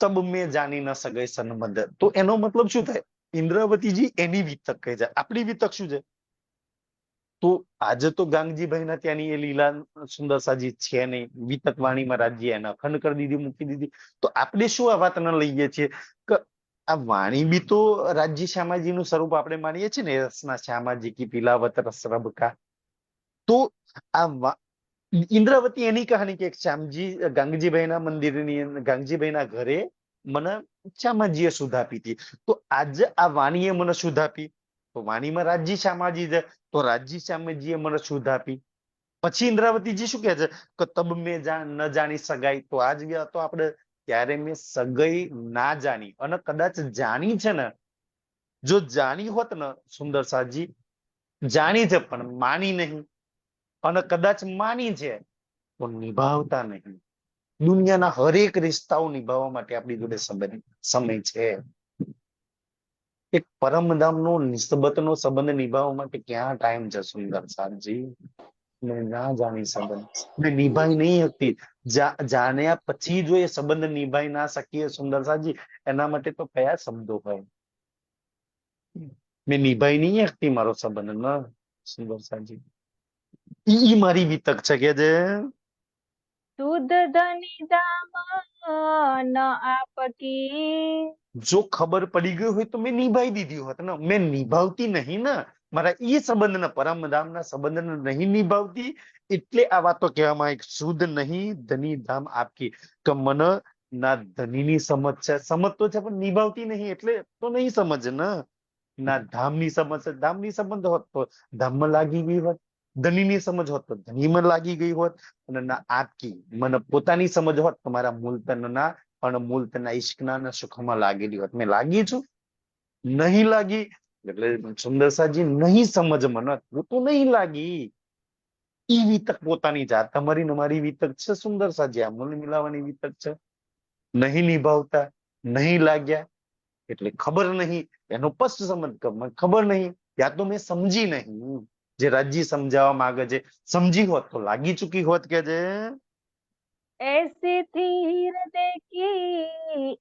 તબ મેં જાની ન સગાઈ સન્મદ. તો એનો મતલબ શું થાય? ઇન્દ્રાવતીજી એની વિતક કહે છે, આપણી વિતક શું છે? તો આજે તો ગાંગજીભાઈ ના ત્યાંની એ લીલા સુંદર સાજી છે નહીં, વિતક વાણીમાં રાજ્ય એના અખંડ કરી દીધી, મૂકી દીધી. તો આપણે શું આ વાત ન લઈએ છીએ કે આ વાણી બી તો રાજ્ય શ્યામાજી નું સ્વરૂપ આપણે માનીએ છીએ ને, રસના શ્યામાજી કી પિલાવત રસ રબકા. તો આ ઇન્દ્રાવતી એની કહાની કે શ્યામજી ગાંગજીભાઈ ના મંદિરની ગાંગજીભાઈ ના ઘરે મને શ્યામાજીએ સુધ આપી હતી. તો આજે આ વાણીએ મને સુધ આપી, તો વાણીમાં રાજ્ય શ્યામાજી છે, તો રાજ્ય શ્યામાજીએ મને સુધ આપી. પછી ઇન્દ્રાવતીજી શું કહે છે કે તબ મેં ન જાણી સગાઈ. તો આજ ગયા તો આપણે ત્યારે મેં સગાઈ ના જાણી, અને કદાચ જાણી છે ને, જો જાણી હોત ને સુંદર સાજી, જાણી છે પણ માની નહીં, અને કદાચ માની છે તો નિભાવતા નહીં. દુનિયાના હરેક રિશ્તાઓ નિભાવવા માટે આપણી જોડે સમય છે. એક પરમધામનો નિસ્બતનો સંબંધ નિભાવવા માટે ક્યાં ટાઈમ છે સુંદર સાજી? મેં ના જાણી સંબંધ, મેં નિભાઈ નહીં શકતી. જાણ્યા પછી જો એ સંબંધ નિભાઈ ના શકીએ સુંદર સાજી, એના માટે તો કયા શબ્દો હોય? મેં નિભાઈ નહીં શકતી મારો સંબંધ ન સુંદર સાજી. ઈ મારી વિતક છે કે જે શુદ્ધ ધની દામન આપકી। જો ખબર પડી ગઈ હોય તો મેં નિભાઈ દીધી હોત ને. મેં નિભાવતી નહીં ને, મારા ઈ સંબંધના પરમધામના સંબંધને નહીં નિભાવતી, એટલે આ વાતો કહેવામાં એક શુદ્ધ નહીં ધની ધામ આપકી. કે મને ના ધનીની સમજ છે, સમજ તો છે પણ નિભાવતી નહીં એટલે તો નહીં સમજ ને. ના ધામની સમજ છે, ધામની સમજ હોત તો ધામમાં લાગી ગઈ હોત. ધનીની સમજ હોત તો ધનીમાં લાગી ગઈ હોત. અને ના આપકી, મને પોતાની સમજ હોત તો મારા મૂલતનના અને મૂલતના ઈશ્કના સુખમાં લાગેલી હોત. મેં લાગી છું? નહીં લાગી. એટલે સુંદરસાજી નહીં સમજ મને તો નહીં લાગી. ઈ વિતક પોતાની જાત, તમારી ને મારી વિતક છે સુંદરસાજી, આ મૂળ મિલાવાની વિતક છે. નહીં નિભાવતા, નહીં લાગ્યા, એટલે ખબર નહીં. એનો સ્પષ્ટ સમજ ખબર નહીં, યા તો મેં સમજી નહીં. જે રાજ્ય સમજાવવા માંગે છે, સમજી હોત તો લાગી ચૂકી હોત કે જે ऐसी थी हृदय की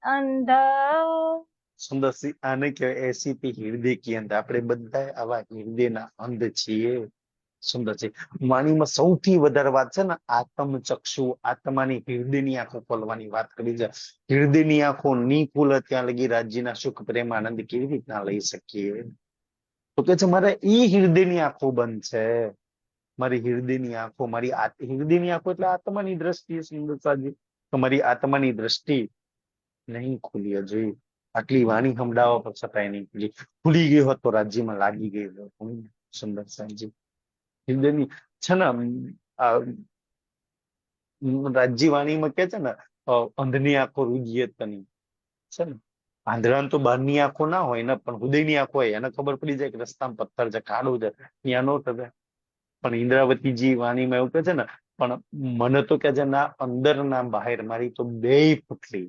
अंधा। સુંદરસી આને કહેવાય એસી થી હૃદય કી અંધ. આપણે બધા આવા હૃદયના અંધ છીએ. સુંદર છે. વાણીમાં સૌથી વધારે વાત છે ને આત્મચક્ષુ, આત્માની હૃદયની આંખો ખોલવાની વાત કરી છે. હૃદયની આંખો ની ખુલે ત્યાં લગી રાજ્યના સુખ પ્રેમ આનંદ કેવી રીતના લઈ શકીએ? તો કે છે મારે ઈ હૃદયની આંખો બંધ છે. મારી હૃદયની આંખો, મારી હૃદયની આંખો એટલે આત્માની દ્રષ્ટિ. સુંદરસાજી, તમારી આત્માની દ્રષ્ટિ નહીં ખુલી હજી. આટલી વાણી સંભળાવવા પર છતાંય નહીં ખુલી. ખુલી ગઈ હોત તો રાજ્યમાં લાગી ગઈ હોત. સુંદરસાજી, હૃદયની છે ને રાજ્ય વાણીમાં કે છે ને અંધની આંખો રૂજ્યતની છે ને. આંધળાને તો બહારની આંખો ના હોય ને, પણ હૃદયની આંખો હોય. એને ખબર પડી જાય કે રસ્તામાં પથ્થર છે, ખાડો છે, ત્યાં નો થશે. પણ ઇન્દ્રાવતીજી વાણીમાં એવું કે છે ને, પણ મને તો કે છે ના અંદર ના બહાર મારી તો બેય ફૂટલી.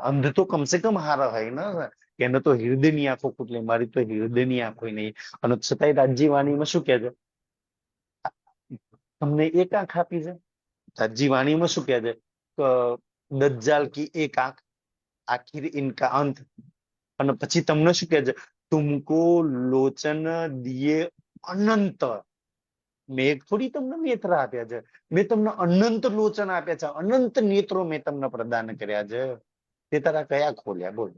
અંધ તો કમસે કમ હારા હોય ને, એને તો હૃદયની આંખો ફૂટલી, મારી તો હૃદયની આંખો નહીં. અને છતાંય રાજ્ય વાણીમાં શું કે છે? તમને એક આંખ આપી છે. રાજ્ય વાણીમાં શું કે છે? દજ્જાલ કી એક આંખ, આખિર ઇનકા અંત. અને પછી તમને શું કે છે? તુમકો લોચન દિયે અનંત. મેં એક થોડી તમને નેત્ર આપ્યા છે, મેં તમને અનંત લોચન આપ્યા છે, અનંત નેત્રો મેં તમને પ્રદાન કર્યા છે. તે તારા કયા ખોલ્યા? બોલ,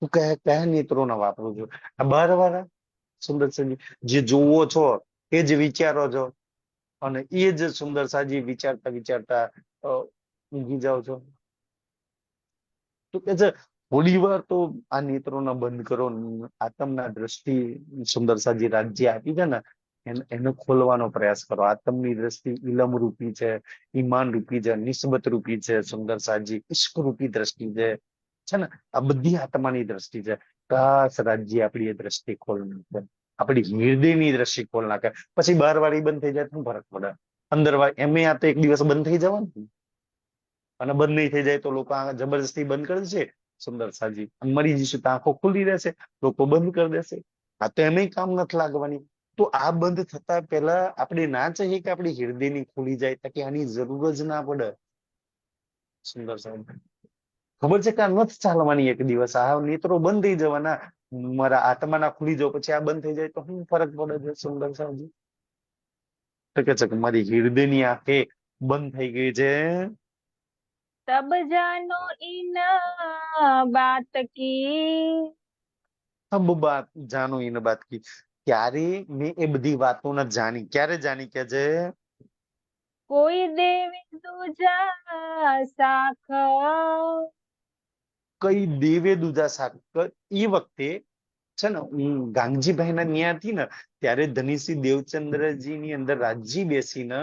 તું કયા નેત્રો ના વાપરું છું? આ બાર વાળા સુંદરસાજી જે જોવો છો એ જ વિચારો છો, અને એ જ સુંદરસાજી વિચારતા વિચારતા ઊંઘી જાઓ છો. તો કે છે થોડી વાર તો આ નેત્રોને બંધ કરો. આત્મના દ્રષ્ટિ સુંદરસાજી રાજ્ય આપી છે ને, એને ખોલવાનો પ્રયાસ કરો. આત્મની દ્રષ્ટિ ઇલમ રૂપી છે, ઈમાન રૂપી છે, નિસ્બત રૂપી છે. સુંદરસાજી ઇશ્ક રૂપી દ્રષ્ટિ છે ને. આ બધી આત્માની દ્રષ્ટિ છે. કાશ રાજ્ય આપણી એ દ્રષ્ટિ ખોલ નાખે, આપણી હૃદયની દ્રષ્ટિ ખોલ નાખે. પછી બહાર વાળી બંધ થઈ જાય શું ફરક પડે? અંદર વાળી એમ આ તો એક દિવસ બંધ થઈ જવાનું, અને બંધ નહીં થઈ જાય તો લોકો જબરજસ્તી બંધ કરી દેશે. સુંદરસાજી મરી જઈશું તો આંખો ખુલી રહેશે, લોકો બંધ કરી દેશે. આ તો એમ કામ નથી લાગવાની. તો આ બંધ થતા પહેલા આપણે ના ચાહીએ કે આપણી હૃદયની ખુલી જાય, તાકી આની જરૂર જ ના પડે. સુંદરસાજી ખબર છે કે આ નથી ચાલવાની. એક દિવસ આ નેત્રો બંધ થઈ જવાના, મારા આત્માના ખુલી જાવ, પછી આ બંધ થઈ જાય તો શું ફરક પડે છે? સુંદરસાજી તો કે છે કે મારી હૃદયની આંખે બંધ થઈ ગઈ છે. तब जानो इन बात की। अब बात जानो इन बात की, ત્યારે મેં એ બધી વાતોને જાણી. ક્યારે જાણી કે છે? कोई देवे दूजा साख। કઈ દેવે દૂધા સાકર. એ વખતે છે ને હું ગાંગજીભાઈ ના ન્યા હતી ને, ત્યારે ધનીસિંહ દેવચંદ્રજી ની અંદર રાજજી બેસીને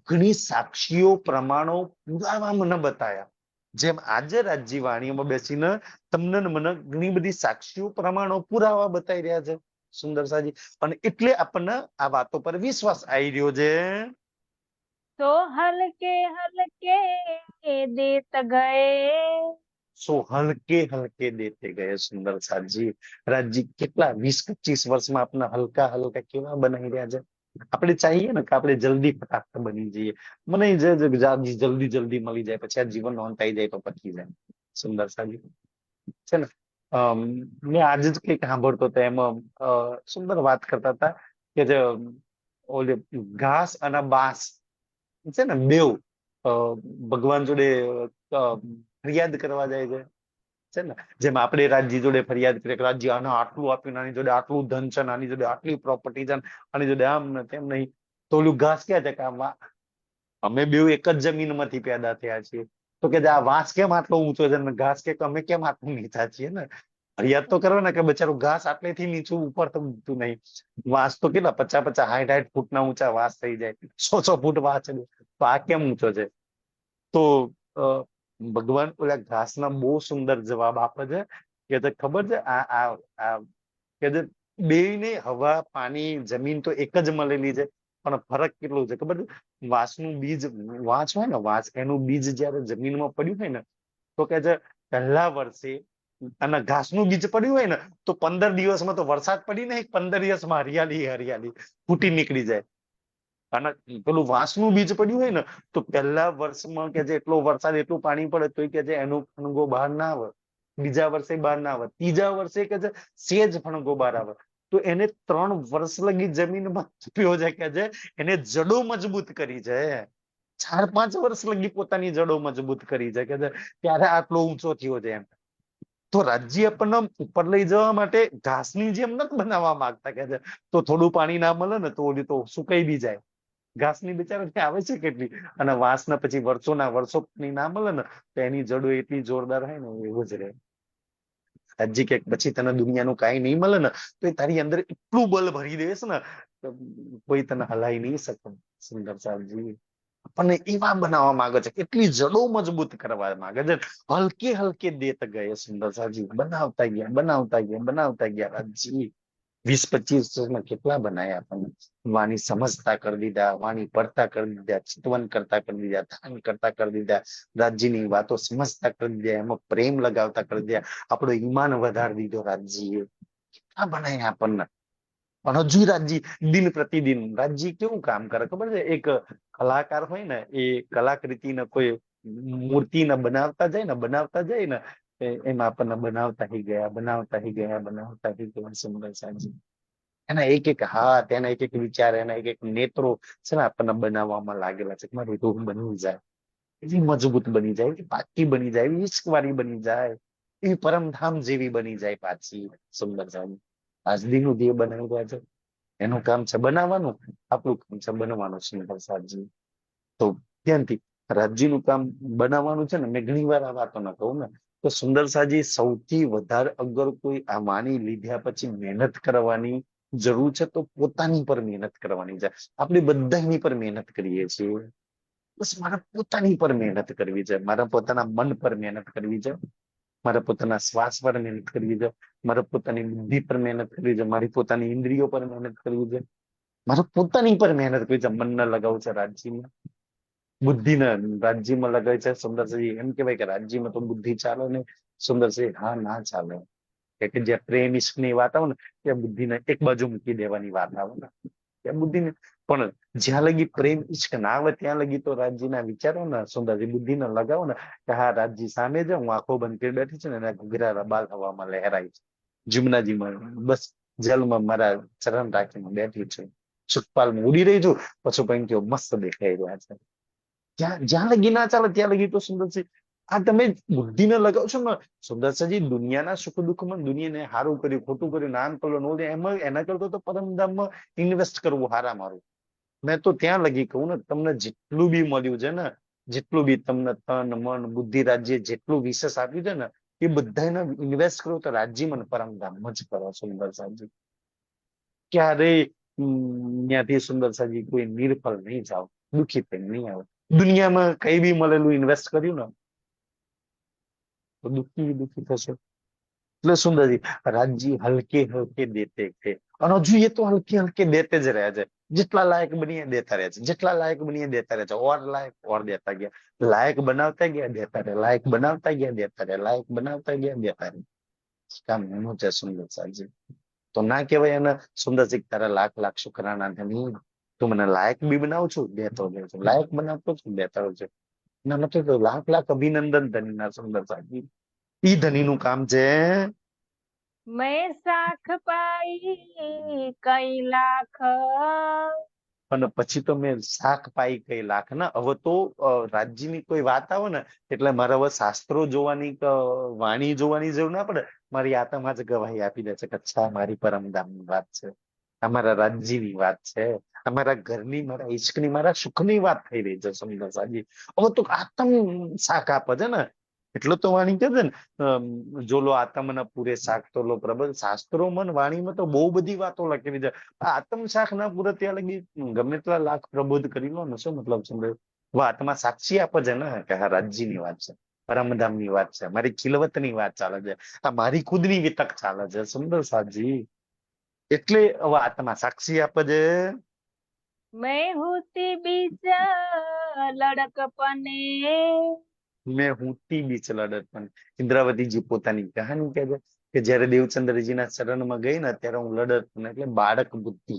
ઘણી સાક્ષીઓ પ્રમાણો પુરાવા મને બતાયા. જેમ આજે રાજજી વાણીમાં બેસીને તમને ને મને ઘણી બધી સાક્ષીઓ પ્રમાણો પુરાવા બતાવી રહ્યા છે. સુંદરસાજી અને એટલે આપણને આ વાતો પર વિશ્વાસ આવી રહ્યો છે. तो हल्के हल्के देत गए। સો હલકે હલકે દેતે ગયે. સુંદરસાજી રાજજી કેટલા 20-25 વર્ષમાં આપણે હલકા હલકા કેવા બનાવી રહ્યા છે. આપણે ચાહીએ ને કે આપણે જલ્દી ફટાફટ બની જઈએ, મને જલ્દી જલ્દી મળી જાય, પછી આ જીવન અંત આવી જાય તો પતી જાય. સુંદરસાજી છે ને મેં આજે જ કંઈક સાંભળતો હતો, એમાં સુંદર વાત કરતા હતા કે જે ઓલે ઘાસ અને બાંસ છે ને બેવ ભગવાન જોડે ફરિયાદ કરવા જાય છે ને. જેમ આપણે રાજ્ય જોડે ફરિયાદ કરીએ કે રાજ્ય આને આટલું આપ્યું, આની જોડે આટલું ધન છે, આની જોડે આટલી પ્રોપર્ટી છે, આની જોડે આમ ને તેમ નહીં. તો ઓલું ઘાસ ક્યાં છે કે અમે બે એક જ જમીન માંથી પેદા થયા છીએ. તો કે આ વાંસ કેમ આટલો ઊંચો છે ને ઘાસ કે અમે કેમ આટલું નીચા છીએ ને. ફરિયાદ તો કરો ને કે બચારું ઘાસ આટલેથી નીચું ઉપર તો ઉગતું નહીં. વાંસ તો કેટલા 50-50 60-60 ફૂટના ઊંચા વાંસ થઈ જાય, 100-100 ફૂટ વાંસ છે. તો આ કેમ ઊંચો છે? તો ભગવાન ઓલા ઘાસના બહુ સુંદર જવાબ આપે છે કે જે ખબર છે આ કે જે બેયને હવા પાણી જમીન તો એક જ મળેલી છે, પણ ફરક કેટલો છે ખબર છે? વાંસનું બીજ, વાંસ હોય ને વાંસ, એનું બીજ જયારે જમીનમાં પડ્યું હોય ને તો કે છે પહેલા વર્ષે, અને ઘાસનું બીજ પડ્યું હોય ને તો 15 દિવસમાં તો વરસાદ પડી ને 15 દિવસમાં હરિયાળી હરિયાળી ફૂટી નીકળી જાય. અને પેલું વાંસનું બીજ પડ્યું હોય ને તો પહેલા વર્ષમાં કે જે એટલો વરસાદ એટલું પાણી પડે તો કે છે એનું ફણગો બહાર ના આવે, બીજા વર્ષે બહાર ના આવે, ત્રીજા વર્ષે કે છે સેજ ફણગો બહાર આવે. તો એને 3 વર્ષ લગી જમીનમાં પીઓ છે કે છે એને જડો મજબૂત કરી છે, 4-5 વર્ષ લગી પોતાની જડો મજબૂત કરી છે કે છે ત્યારે આટલો ઊંચો થયો છે એમ. તો રાજ્ય આપણને ઉપર લઈ જવા માટે ઘાસની જેમ નથી બનાવવા માંગતા કે છે તો થોડું પાણી ના મળે ને તો ઓલી તો સુકાઈ બી જાય. ઘાસની બિચારા આવે છે કેટલી, અને વાંસના પછી વર્ષોના વર્ષો પાણી ના મળે ને તો એની જડો એટલી જોરદાર હોય ને એવું જ રહે. હજી કે પછી તને દુનિયાનું કાંઈ નહીં મળે ને તો એ તારી અંદર એટલું બલ ભરી દેશે ને કોઈ તને હલાઈ નહીં શકે. સુંદર સાહેબજી આપણને એવા બનાવવા માંગે છે, કેટલી જડો મજબૂત કરવા માંગે છે. હલકે હલકે દેત ગયે સુંદર સાહેબજી, બનાવતા ગયા બનાવતા ગયા બનાવતા ગયા રાજજી. 20-25 વર્ષમાં કેટલા બનાયા આપણને. વાણી સમજતા કરી દીધા, વાણી પડતા કરી દીધા, ચિતવન કરતા કરી દીધા, ધ્યાન કરતા કરી દીધા, રાજ્યની વાતો સમજતા કરી દીધા, એમાં પ્રેમ લગાવતા કરી દીધા, આપણો ઈમાન વધારી દીધો રાજ્યએ. કેટલા બનાયા આપણને. પણ હજુ રાજ્ય દિન પ્રતિદિન રાજ્ય કેવું કામ કરે ખબર છે? એક કલાકાર હોય ને એ કલાકૃતિને કોઈ મૂર્તિને બનાવતા જાય ને એમાં આપણને બનાવતા હી ગયા બનાવતા હી ગયા બનાવતા હી ગયા. સુંદર સાહેબજી એના એક એક હાથ, એના એક એક વિચાર, એના એક એક નેત્રો છે ને આપણને બનાવવામાં લાગેલા છે. મારી રૂહ બની જાય, એવી મજબૂત બની જાય, એવી પાકી બની જાય, એવી ઇશ્કવારી બની જાય, એવી પરમધામ જેવી બની જાય પાછી. સુંદર સાહેબ આજદીનું જે બનાવી રહ્યા છે એનું કામ છે બનાવવાનું, આપણું કામ છે બનવાનું. સુંદર સાહેબજી તો ત્યાંથી રાજ્યનું કામ બનાવવાનું છે ને. મેં ઘણી વાર આ વાતો ના કહું ને તો સુંદર સાહેબજી સૌથી વધારે અગર કોઈ આ વાણી લીધા પછી મહેનત કરવાની જરૂર છે તો પોતાની પર મહેનત કરવાની છે. આપણે બધા એની પર મહેનત કરીએ છીએ. બસ મારા પોતાની પર મહેનત કરવી છે, મારા પોતાના મન પર મહેનત કરવી છે, મારા પોતાના શ્વાસ પર મહેનત કરવી છે, મારે પોતાની બુદ્ધિ પર મહેનત કરવી છે, મારી પોતાની ઇન્દ્રિયો પર મહેનત કરવી છે, મારે પોતાની પર મહેનત કરવી છે. મનને લગાવું છે રાજ્યમાં, બુદ્ધિને રાજ્યમાં લગાવે છે. સુંદરસિંહ એમ કહેવાય કે રાજ્યમાં તો બુદ્ધિ ચાલે ને. સુંદરસિંહ હા ના ચાલે. કે જ્યાં પ્રેમ ઇશ્ક ની વાત આવે ને ત્યાં બુદ્ધિને એક બાજુ મૂકી દેવાની વાત આવે ને ત્યાં બુદ્ધિને. પણ જ્યાં લગી પ્રેમ ઇશ્ક ના આવે ત્યાં લગી તો રાજ્યના વિચારો ને સુંદરજી બુદ્ધિને લગાવો ને કે હા રાજ્ય સામે છે, હું આંખો બંધ કરી બેઠી છે ને એના ઘૂઘરા બાલ હવામાં લહેરાય છે, જુમનાજીમાં બસ જલમાં મારા ચરણ રાખીને બેઠી છે, સુખપાલમાં ઉડી રહી છું, પછી પંખીઓ મસ્ત દેખાઈ રહ્યા છે. જ્યાં લગી ના ચાલે ત્યાં લગી તો સુંદરસિંહ આ તમે બુદ્ધિને લગાવશો ને સુંદરસિંહજી દુનિયાના સુખ દુઃખમાં દુનિયાને સારું કર્યું ખોટું કર્યું નામ કર્યું એમાં એના કરતા તો પરમધામમાં ઇન્વેસ્ટ કરવું હારા મારું. મેં તો ત્યાં લગી કહું ને તમને જેટલું બી મળ્યું છે ને, જેટલું બી તમને તન મન બુદ્ધિ રાજ્ય જેટલું વિશેષ આપ્યું છે ને એ બધાને ઇન્વેસ્ટ કરો તો રાજ્યમાં પરમધામમાં જ કરો. સુંદર સાહેબજી ક્યારેય ત્યાંથી સુંદર સાહેબજી કોઈ નિર્ફળ નહીં જાવ, દુઃખી થઈ નહીં આવે. દુનિયામાં કઈ બી મળેલું ઇન્વેસ્ટ કર્યું ને તો દુઃખી દુઃખી થશે. એટલે સુંદરજી રાજ્ય હલકે હલકે દેતે છે અને હજુ એ તો હલકે હલકે દેતે જ રહ્યા છે. જેટલા લાયક બનીએ દેતા રહે છે, જેટલા લાયક બનીએ દેતા રહે છે, ઓર લાયક ઓર દેતા ગયા, લાયક બનાવતા ગયા દેતા રહે, લાયક બનાવતા ગયા દેતા રહે, લાયક બનાવતા ગયા દેતા રહે. કામ એનું છે સુંદર સાહેબજી. તો ના કહેવાય એને સુંદરજી તારા લાખ લાખ શુક્રાના ધણી, તું મને લાયક બી બનાવું છું દેતો રહે છું, લાયક બનાવતો છું દેતા રહું છું. ના નથી તો લાખ લાખ અભિનંદન ધણીના સુંદર સાહેબજી. ઈ ધણીનું કામ છે. મેં શાખ પાઈ કઈ લાખ. અને પછી તો મેં શાખ પાઈ કઈ લાખ ના. હવે તો રાજ્યની કોઈ વાત આવે ને એટલે મારે હવે શાસ્ત્રો જોવાની વાણી જોવાની જરૂર ના પડે. મારી આત્મા જ ગવાહી આપી દે છે કે અચ્છા મારી પરમધામની વાત છે, અમારા રાજ્યની વાત છે, અમારા ઘરની મારા ઈશ્કની મારા સુખની વાત થઈ રહી છે. સુંદર સાહેબજી હવે તો આત્મ શાખ આપે છે ને એટલે તો વાણી કહે છે ને જોલો આત્મના પૂરે શાક તો લો પ્રબલ. શાસ્ત્રોમાં વાણીમાં તો બહુ બધી વાતો લખેલી છે. આત્મ શાખ ના પૂરે ત્યાં લગી ગમે તેટલા લાખ પ્રબોધ કરી લો ને શું મતલબ છે? આત્મા સાક્ષી આપે છે ને કે હા રાજ્યની વાત છે. પરમધામની વાત છે, મારી ખિલવતની વાત ચાલે છે, આ મારી ખુદની વિતક ચાલે છે સુંદર સાજી. એટલે વાતમાં સાક્ષી આપે છે. मैं होती बीच लड़कपने મેં હુંતી બીચ લડત પણ ઇન્દ્રાવતીજી પોતાની કહાની કહે છે કે જયારે દેવચંદ્રજીના શરણમાં ગઈ ને ત્યારે હું લડત પણ એટલે બાળક બુદ્ધિ.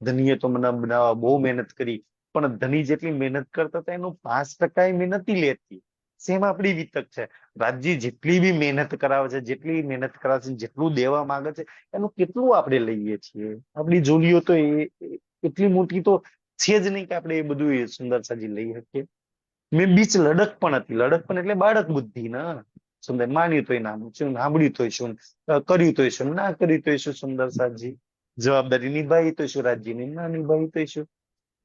ધનીએ તો મને બનાવવા બહુ મહેનત કરી, પણ ધની જેટલી મહેનત કરતા હતા એનું 5% મહેનત નથી લેતી. સેમ આપણી વિતક છે. રાજજી જેટલી બી મહેનત કરાવે છે, જેટલી મહેનત કરાવે છે, જેટલું દેવા માંગે છે, એનું કેટલું આપણે લઈએ છીએ? આપણી જોલીઓ તો એટલી મોટી તો છે જ નહીં કે આપણે એ બધું એ સુંદર સાજી લઈ શકીએ. મેં બીચ લડક પણ હતી. લડક પણ એટલે બાળક બુદ્ધિ ના સુંદર. માન્યું તોય નામ શું, સાંભળ્યું તોય શું, કર્યું તોય શું, ના કર્યું તોય શું સુંદર સાજી. જવાબદારી નિભાવી તો શું રાજ્યની, ના નિભાવી તો શું.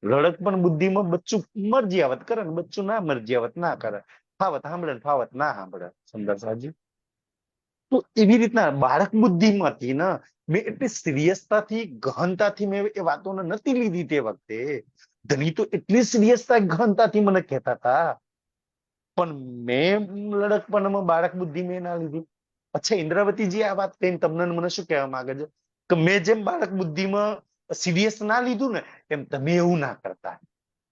લડક પણ બુદ્ધિમાં બચ્ચું મરજિયાવત કરે ને બચ્ચું ના મરજિયાવત ના કરે. ફાવત સાંભળે ને ફાવત ના સાંભળે સુંદર સાજી. તો એવી રીતના બાળક બુદ્ધિમાં હતી ને. મેં એટલી સિરિયસતાથી ગહનતાથી મેં એ વાતોને નથી લીધી તે વખતે. ધની તો એટલી સિરિયસતા ગહનતાથી મને કહેતા હતા, પણ મેં લડકપણમાં બાળક બુદ્ધિ મેં ના લીધી. અચ્છા ઇન્દ્રાવતીજી આ વાત કહીને તમને ને મને શું કહેવા માંગે છે કે મેં જેમ બાળક બુદ્ધિમાં સિરિયસ ના લીધું ને એમ તમે એવું ના કરતા.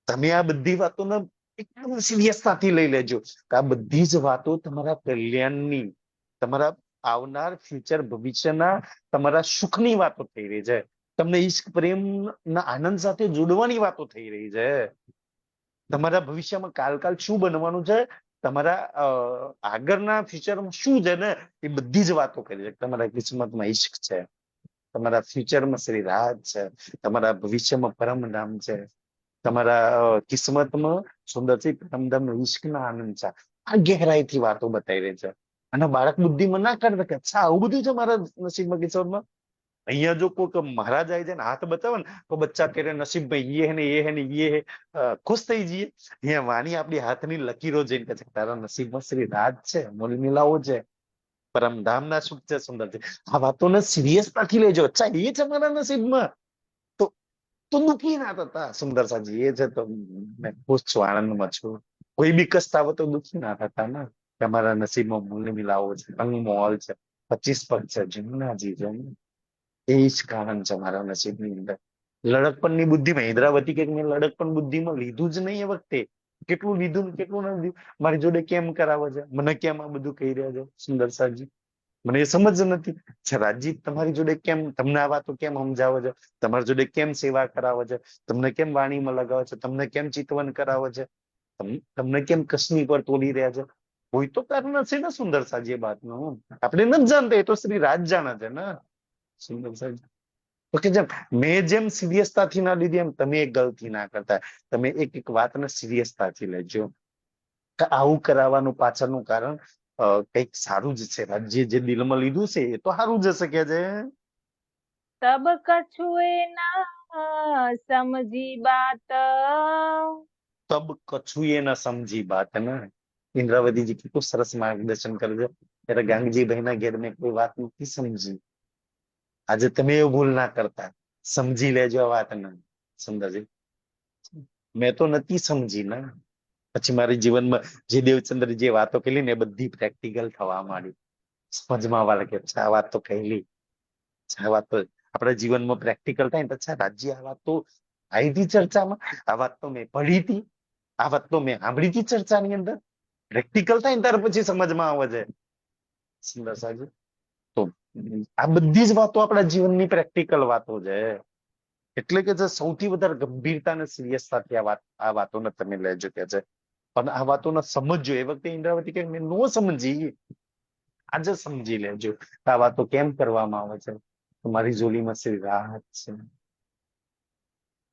તમે આ બધી વાતોને એકદમ સિરિયસતાથી લઈ લેજો કે આ બધી જ વાતો તમારા કલ્યાણની, તમારા આવનાર ફ્યુચર ભવિષ્યના તમારા સુખની વાતો થઈ રહી છે. તમને ઈશ્ક પ્રેમ ના આનંદ સાથે જોડવાની વાતો થઈ રહી છે. તમારા ભવિષ્યમાં કાલ શું બનવાનું છે, તમારા આગળના ફ્યુચરમાં શું છે ને એ બધી જ વાતો કરી છે. તમારા કિસ્મતમાં ઈશ્ક છે, તમારા ફ્યુચરમાં શ્રી રાજ છે, તમારા ભવિષ્યમાં પરમધામ છે, તમારા કિસ્મતમાં સુંદરથી પરમધામ ઈશ્કના આનંદ છે. આ ગહેરાઈથી વાતો બતાવી રહી છે. અને બાળક બુદ્ધિમાં ના કરતા કે અચ્છા આવું બધું છે મારા નસીબમાં કિસ્મતમાં. અહીંયા જો કોઈક મહારાજ આવી જાય ને હાથ બતાવે ને તો બચ્ચા કે નસીબ ભાઈ ये है ને ये है ને ये है, ખુશ થઈ જઈએ. અહીંયા વાણી આપણી હાથની લકીરો જઈને કે છે તારા નસીબમાં શ્રી રાજ છે, મોલ મિલાવો છે, પરમધામના સુખ છે સુંદર છે. આ વાતોને સિરિયસતાથી લેજો. અચ્છા એ છે મારા નસીબમાં તો દુઃખી ના થતા સુંદર સાજી. એ છે તો મેં ખુશ છું, આનંદમાં છું. કોઈ બી કષ્ટ આવે તો દુઃખી ના થતા ને કે અમારા નસીબમાં મૂલ મિલાવો છે, રંગ મોલ છે, 25 પગ છે, જમનાજી છે. એ જ કારણ છે મારા નસીબની અંદર. લડકપણની બુદ્ધિમાં ઇન્દ્રાવતી કે મેં લડકપણ બુદ્ધિમાં લીધું જ નહીં એ વખતે. કેટલું લીધું ને કેટલું ના લીધું. મારી જોડે કેમ કરાવે છે, મને કેમ આ બધું કહી રહ્યા છે સુંદર સાજી. મને એ સમજ નથી. રાજજી તમારી જોડે કેમ, તમને આ વાતો કેમ સમજાવે છે, તમારી જોડે કેમ સેવા કરાવે છે, તમને કેમ વાણીમાં લગાવે છે, તમને કેમ ચિતવન કરાવે છે, તમને કેમ કસની પર તોડી રહ્યા છે. કોઈ તો કારણ હશે ને સુંદર સાજી એ બાતનું. આપણે નથી જાણતા, એ તો શ્રી રાજ જાણે છે ને સુંદર સાજી. ઓકે જેમ મેં જેમ સિરિયસતાથી ના લીધી એમ તમે એક ગલતી ના કરતા. તમે એક એક વાતને સિરિયસતાથી લેજો કે આવું કરાવવાનું પાછળનું કારણ કંઈક સારું જ છે. રાજ્ય જે દિલમાં લીધું છે એ તો સારું જ હશે કે છે. तब कछुए ना समझी बात તબ કછું એ ન સમજી બાત ને. ઇન્દ્રાવતીજી કેટલું સરસ માર્ગદર્શન કરે છે. ત્યારે ગાંગજીભાઈ ના ઘેર મેં કોઈ વાત નથી સમજી. આજે તમે એવું ભૂલ ના કરતા, સમજી લેજો આ વાતને સુંદરજી. મેં તો નથી સમજી ને. પછી મારી જીવનમાં જે દેવચંદ્ર જે વાતો કહેલી ને એ બધી પ્રેક્ટિકલ થવા માંડી. સમજમાં આવવા લાગે આ વાત તો કહેલી, આ વાત તો આપણા જીવનમાં પ્રેક્ટિકલ થાય ને અચ્છા રાજ્ય આ વાત તો આવી હતી ચર્ચામાં, આ વાત તો મેં પઢી હતી, આ વાત તો મેં સાંભળી હતી ચર્ચાની અંદર. પ્રેક્ટિકલ થાય ને ત્યાર પછી સમજમાં આવે છે સુંદર સાહેબ. તો આ બધી જ વાતો આપણા જીવનની પ્રેક્ટિકલ વાતો છે. એટલે કે જે સૌથી વધારે ગંભીરતા અને સિરિયસતાથી આ વાતોને તમે લેજો કે છે. પણ આ વાતોને સમજજો. એ વખતે ઇન્દ્રાવતી કે મેં નો સમજી, આજે સમજી લેજો આ વાતો કેમ કરવામાં આવે છે. મારી જોલીમાં શ્રી રાહત છે,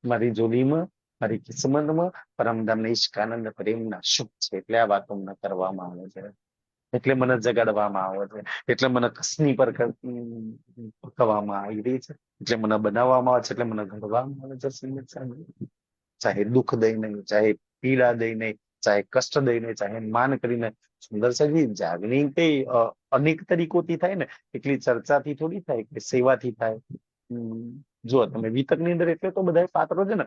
મારી જોલીમાં મારી કિસ્મતમાં પરમધામ ઈશ્કાનંદ પ્રેમના સુખ છે. એટલે આ વાતો મને કરવામાં આવે છે, એટલે મને જગાડવામાં આવે છે, એટલે મને કસની પર પકવવામાં આવી રહી છે, એટલે મને બનાવવામાં આવે છે, એટલે મને ઘડવામાં આવે છે. ચાહે દુઃખ દઈને, ચાહે પીડા દઈને, ચાહે કષ્ટ દઈને, ચાહે માન કરીને. સુંદર સાહેબ જાગણી કઈ અનેક તરીકોથી થાય ને, એટલી ચર્ચાથી થોડી થાય કે સેવાથી થાય. જો તમે વિતક ની અંદર એટલે તો બધા પાત્રો છે ને,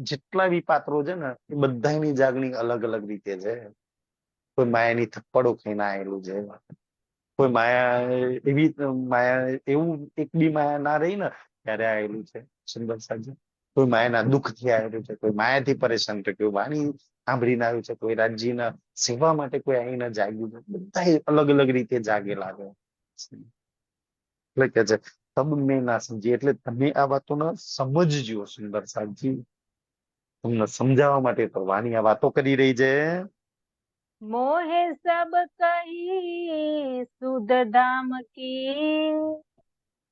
જેટલા બી પાત્રો છે ને એ બધાની જાગણી અલગ અલગ રીતે છે. કોઈ માયાની થપ્પડો ખાઈને આવેલું છે. કોઈ માયા એવી માયા એવું એક બી માયા ના રહી ને ત્યારે આવેલું છે સુંદર સાજી. કોઈ માયાના દુઃખથી આવેલું છે, કોઈ માયાથી પરેશાન છે, કોઈ વાણી સાંભળીને આવ્યું છે, કોઈ રાજ્યના સેવા માટે કોઈ આવીને જાગ્યું છે. બધા અલગ અલગ રીતે જાગેલા છે. એટલે કે છે તબ મેં ના સમજી, એટલે તમે આ વાતોને સમજજો સુંદર સાજી. તમને સમજાવવા માટે તો વાણી આ વાતો કરી રહી છે. मोहे सब कही सुध धाम की।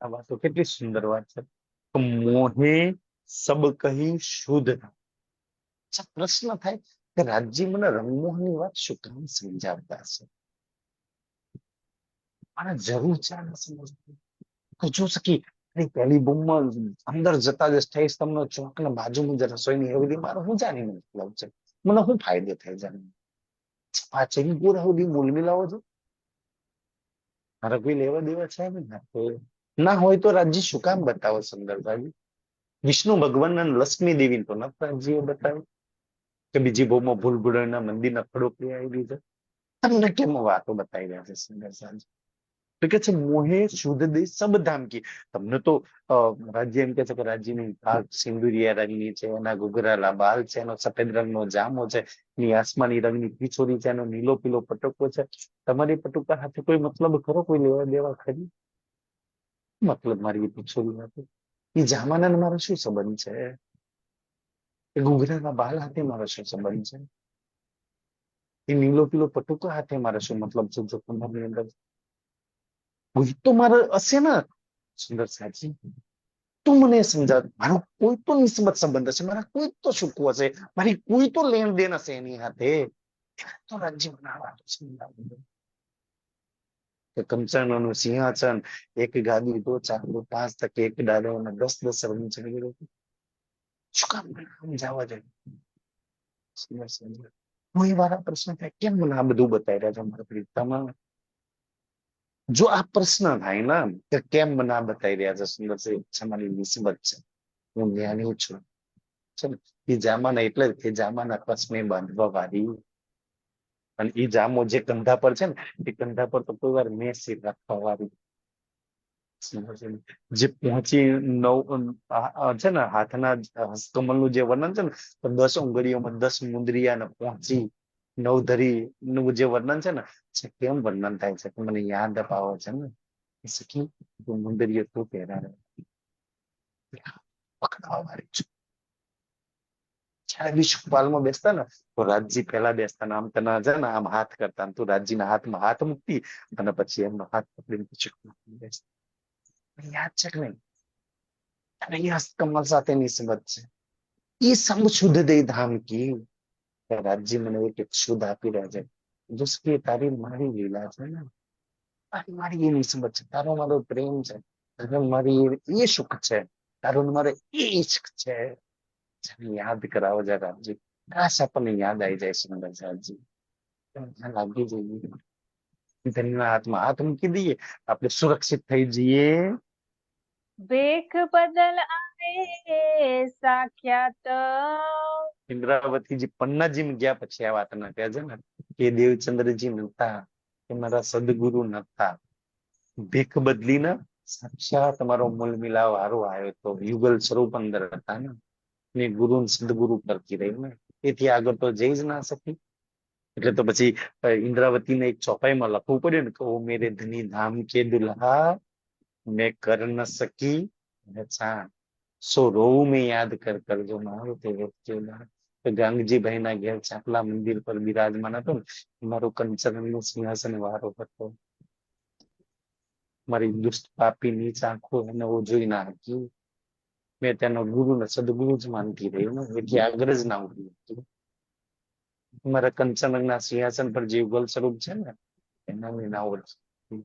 આ વાતો કેટલી સુંદર વાત છે. તો મોહે સબ કહી શુદ્ધ. અચ્છા, પ્રશ્ન થાય કે રાજજી મને રંગમોહનની વાત શું કામ સમજાવતા હશે? અને જરૂર છે આને સમજવું. તો જો સખી પહેલી બૂમમાં અંદર જતા જ થઈશ તમને ચોક ને બાજુમાં જ રસોઈની હવેલી, મારો હું જાણી મતલબ છે, મને શું ફાયદો થાય જાણી? પાછળ પૂરા સુધી મૂલ મિલાવો છો, મારા કોઈ લેવા દેવા છે ને? ના હોય તો રાજ્ય શું કામ બતાવો સુંદરભાઈ? વિષ્ણુ ભગવાન અને લક્ષ્મી દેવી તો નથરાજીએ બતાવ્યું કે બીજી બહુમાં ભૂલ ભૂલના મંદિરના ખડોપડી આવી દીધા. તમને કેમ વાતો બતાવી રહ્યા છે સુંદર સાંજ? તો કે છે મોહે શુદ્ધ દે સબ ધામ કી. તમને તો રાજ્ય એમ કે છે કે રાજ્યની પાક સિંદુરિયા રંગની છે, એના ઘૂઘરાલા બાલ છે, એનો સફેદ રંગનો જામો છે, એની આસમાની રંગની પીછોડી છે, એનો નીલો પીલો પટુકો છે. તમારી પટુકા સાથે કોઈ મતલબ ખરો? કોઈ લેવા દેવા ખરી? મતલબ મારી એ પીછોડી હતી, એ જામાના ને મારો શું સંબંધ છે? એ ઘૂઘરાના બાલ હાથે મારો શું સંબંધ છે? એ નીલો પીલો પટુકો હાથે મારો શું મતલબ છે? જો તમારી અંદર કોઈ તો મારે હશે ને સુંદર સાજી. તું મને સમજાવ, મારો કોઈ તો નિસ્બત સંબંધ હશે, મારા કોઈ તો સુખવું હશે, મારી કોઈ તો લેણ દેણ હશે એની હાથે. તો રાજ્ય બનાવવાનું સમજાવું કે કંચનનું સિંહાસન, એક ગાદી, દો ચાકુ, 5 તકે એક ડાલો અને 10 રંગ ચડી ગયો. શું કામ સમજાવવા જાય? કોઈ વાર પ્રશ્ન થાય કેમ મને આ બધું બતાવી રહ્યા છે મારા પ્રીતમાં? જો આ પ્રશ્ન થાય ને કે કેમ મને આ બતાવી રહ્યા છે સુંદર છે, મારી નિસ્બત છે, હું જ્ઞાની છું, છે ને? એ જામાના એટલે કે જામાના કસમે બાંધવા વાળી. અને એ જામો જે કંધા પર છે ને, એ કંધા પર તો કોઈ વાર મેસી રાખવા વાળી. જે પહોંચી છે ને હાથના હસ્તકમલનું જે વર્ણન છે ને, તો 10 ઉંગળીઓમાં 10 મુંદરિયા ને પહોંચી નવધરી નું જે વર્ણન છે ને, કેમ વર્ણન થાય છે કે મને યાદ અપાવો છે ને સખી, મુંદરીઓ તું પહેરાવે પકડવા વાળી છું. જયારે વિશ્વપાલમાં બેસતા ને તો રાજજી પહેલા બેસતા, આમ તને છે ને આમ હાથ કરતા, તું રાજજીના હાથમાં હાથ મૂકતી અને પછી એમનો હાથ પકડીને બેસતા. યાદ છે કે નહીં? અને એ હસ્તકમલ સાથે નિસ્બત છે. એ સબ શુદ્ધ દે ધામ કી. રાજ્ય મને એક શુદ્ધ આપી રહ્યા છે. જો તારી મારી લીલા છે ને, તારી મારી એ નિસ્બત છે, તારો મારો પ્રેમ છે, તારો મારી એ સુખ છે, તારો મારો એ ઇશ્ક છે. યાદ કરાવો જરા રાજજી, કાશ આપણને યાદ આવી જાય સુંદર સાહેબજી. લાગી જઈએ, ધનના હાથમાં હાથ મૂકી દઈએ, આપણે સુરક્ષિત થઈ જઈએ. ભેખ બદલ આવે સાખ્યાત. ઇન્દ્રાવતીજી પન્નાજી ગયા પછી આ વાત ના કહે છે ને કે દેવચંદ્રજી નતા, કે મારા સદગુરુ નતા, ભીખ બદલીને સાક્ષાત તમારો મૂલ મિલાવ હારો આવ્યો તો યુગલ સ્વરૂપ અંદર હતા ને ગુરુ સદગુરુ કરતી રહી ને, તેથી આગળ તો જઈ જ ના શકી. એટલે તો પછી ઇન્દ્રાવતીને એક ચોપાઈમાં લખવું પડ્યું ને કે ઓ મેરે ધની ધામ કે દુલ્હા મેં કર ન સકી પहचान, સો રોવું મેં યાદ કર કર જો મારું તે વ્યક્તિ. ગાંગજીભાઈ ના ઘેર ચાકલા મંદિર પર બિરાજમાન હતો ને, મારું કંચનનું સિંહાસન વારો હતો. મારી દુષ્ટ પાપી નીચ આંખો એને જોઈ ના હતી. મેં તેનો ગુરુ ને સદગુરુ જ માનતી રહી ને, એટલે આગળ જ ના ઉભી હતી. મારા કંચનના સિંહાસન પર જે યુગલ સ્વરૂપ છે ને, એના મેં ના ઓળખી.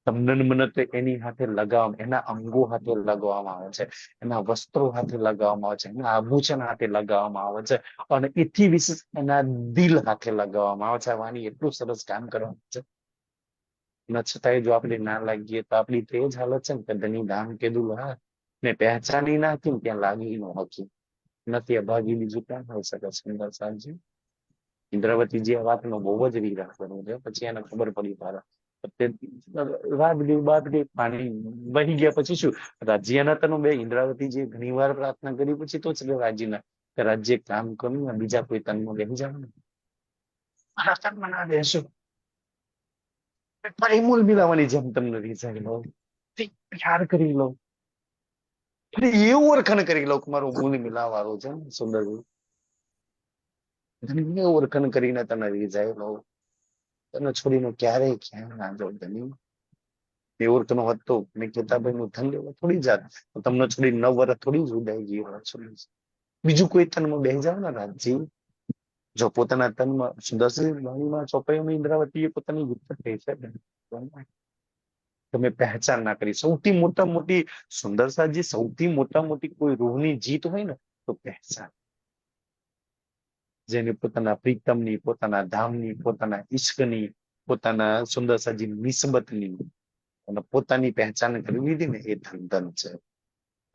તમને મને તો એની હાથે લગાવ, એના અંગો હાથે લગાવવામાં આવે છે, એના વસ્ત્રો હાથે લગાવવામાં આવે છે, એના આભૂષણ હાથે લગાવવામાં આવે છે, અને એથી વિશેષ એના દિલ હાથે લગાવવામાં આવે છે. વાણી એટલું સરસ કામ કરવાનું છે. ન છતાંય જો આપણે ના લાગીએ તો આપણી તો એ જ હાલત છે ને કે ધની ધામ કે દુલ્હા ને પહેચાની નાખી ત્યાં લાગી નો હકી નથી. અભાગી બીજું ક્યાં થઈ શકે સુંદર સાંજી? ઇન્દ્રાવતીજી આ વાતનો બહુ જ વિરાગ કર્યો છે. પછી એને ખબર પડી તારા રાત ગઈ બાત ગઈ, પાણી વહી ગયા પછી શું રાજ્યના તનો બે ઇન્દ્રાવતીજી ઘણી વાર પ્રાર્થના કરી પછી તો જ રાજીના કે રાજ્ય કામ કરું ને બીજા કોઈ તનમાં બેસી જાવ ને મારા તનમાં ના બેસો, મારી મૂલ મિલાવાની જેમ તમને રીઝાઈ લો, પ્યાર કરી લો, અને એવું ઓળખાણ કરી લો કે મારું મૂલ મિલાવાળું છે ને સુંદર ઓળખાણ કરીને તને રીઝાઈ લો, તને છોડીને ક્યારેય ક્યાં ના જાઉં તને એ ઓળખાણ હોત તો મેં કેતાભાઈ નું ધન લેવા થોડી જાત, તમને છોડી 9 વર્ષ થોડી જ ઉડાઈ ગઈ છોડી, બીજું કોઈ તનમાં બેસી જાવ ને રાજજી. જો પોતાના તનમાં સુદર્શન વાણીમાં ચોપાઈમાં ઇન્દ્રાવતીએ પોતાની વિપત થઈ છે. તમે પહેચાન ના કરી. સૌથી મોટા મોટી સુંદરસાજી, સૌથી મોટા મોટી કોઈ રૂહની જીત હોય ને તો પહેચાન. જેને પોતાના પ્રીતમની, પોતાના ધામની, પોતાના ઈશ્કની, પોતાના સુંદરસાજી નિસ્બતની અને પોતાની પહેચાન કરી લીધી ને એ ધન છે.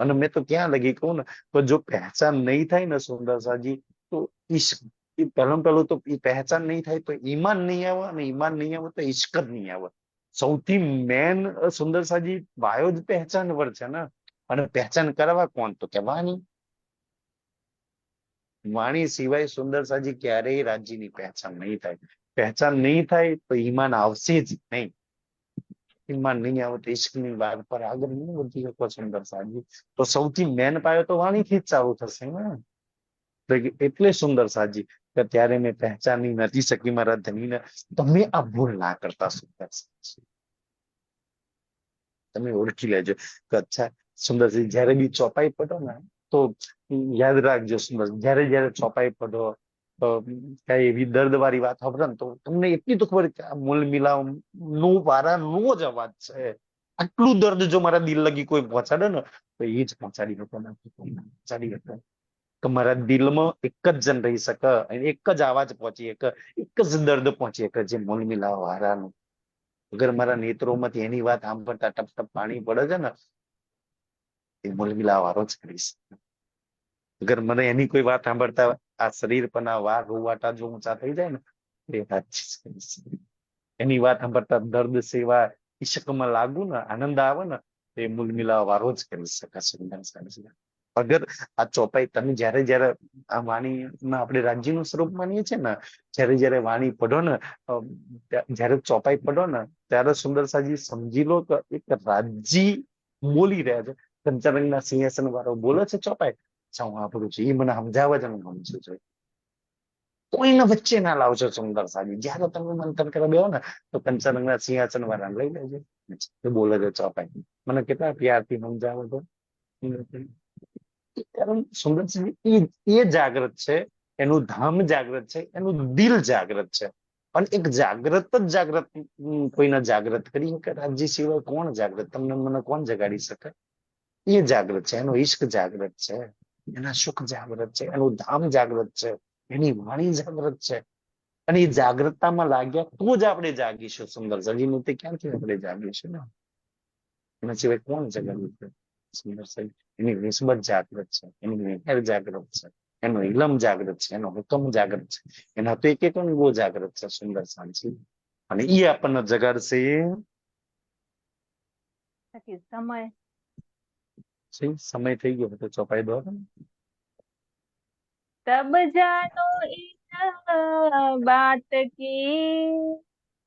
અને મેં તો ક્યાં લગી કહું ને તો જો પહેચાન નહીં થાય ને સુંદરસાજી તો ઈશ્ક, પહેલું તો એ પહેચાન નહીં થાય તો ઈમાન નહીં આવે, અને ઈમાન નહીં આવે તો ઈશ્ક જ નહીં આવે. સૌથી મેન સુંદરસાજી વાયો જ પહેચાન પર છે ને. અને પહેચાન કરવા કોણ તો કે વાણી. વાણી સિવાય સુંદરસાજી ક્યારેય રાજ્યની પહેચાન નહીં થાય. પહેચાન નહીં થાય તો ઈમાન આવશે જ નહીં. ઈમાન નહીં આવે તો ઈશ્કની વાત પર આગળ નહીં વધી શકો સુંદરસાજી. તો સૌથી મેન પાયો તો વાણીથી જ ચાલુ થશે ને. એટલે સુંદરસાજી કે ત્યારે મેં પહેચાની નથી શકી મારા ધનીને. તમે આ ભૂલ ના કરતા સુંદરસાજી. તમે ઓળખી લેજો કે અચ્છા સુંદરસિંહ જયારે બી ચોપાઈ પડો ને તો યાદ રાખજો સુંદર, જયારે જયારે ચોપાઈ પડો કઈ એવી દર્દ વાળી વાત સાંભળો ને તો તમને એટલી તો ખબર કે આ મૂલ મિલાવ નો વારાનો જ અવાજ છે. આટલું દર્દ જો મારા દિલ લગી કોઈ પહોંચાડે ને તો એ જ પહોંચાડી હતો, પહોંચાડી હતો. કે મારા દિલમાં એક જ જણ રહી શકે, એક જ અવાજ પહોંચી શકે, એક જ દર્દ પહોંચી શકે, જે મૂલ મિલાવ વારાનું. અગર મારા નેત્રોમાંથી એની વાત સાંભળતા ટપ ટપ પાણી પડે છે ને એ મૂલ મિલાવ વારો જ કરીશ. અગર મને એની કોઈ વાત સાંભળતા આ શરીર પરના વાર રૂવાટા જો ઊંચા થઈ જાય ને એ વાત જ કરીશ. એની વાત સાંભળતા દર્દ સેવા ઈશ્કમાં લાગુ ને આનંદ આવે ને એ મૂલ મિલાવ વારો જ કરી શકાશે. અગર આ ચોપાઈ તમે જયારે જયારે આ વાણીમાં આપણે રાજ્યનું સ્વરૂપ માનીએ છીએ ને, જયારે જયારે વાણી પડો ને, જયારે ચોપાઈ પડો ને ત્યારે સુંદરસાજી સમજી લો કે એક રાજ્ય બોલી રહ્યા છે. પંચરંગના સિંહાસન વાળો બોલે છે ચોપાઈ, હું આપણું છું એ મને સમજાવે છે, હું સમજુ છું. કોઈને વચ્ચે ના લાવજો સુંદરસાજી. જયારે તમે મંથન કરવા બેહો ને તો પંચરંગના સિંહાસન વાળા લઈ લેજો. બોલે છે ચોપાઈ, મને કેટલા પ્યારથી સમજાવે છે. કારણ સુંદરસિંહ એ જાગૃત છે, એનું ધામ જાગૃત છે, એનું દિલ જાગૃત છે. અને એક જાગૃત જ જાગૃત કોઈને જાગૃત કરી શકે રાજ્ય સિવાય કોણ જાગૃત? તમને મને કોણ જગાડી શકે? એ જાગૃત છે, એનો ઈશ્ક જાગૃત છે, એના સુખ જાગૃત છે, એનું ધામ જાગૃત છે, એની વાણી જાગૃત છે. અને એ જાગૃતતામાં લાગ્યા તો જ આપણે જાગીશું. સુંદર સજીનું તે ક્યાંથી આપણે જાગીશું ને? એના સિવાય કોણ જગાડ્યું છે? સુંદર સજી એની નિસ્બત જાગૃત છે, એની મેહર જાગૃત છે, એનો ઇલમ જાગૃત છે, એનો હુકમ જાગૃત છે, એના તો એક એક અંગો જાગૃત છે સુંદર સાંજી. અને એ આપણને જગાડશે. સમય થઈ ગયો તો ચોપાઈ દો. तब जानो इन बात की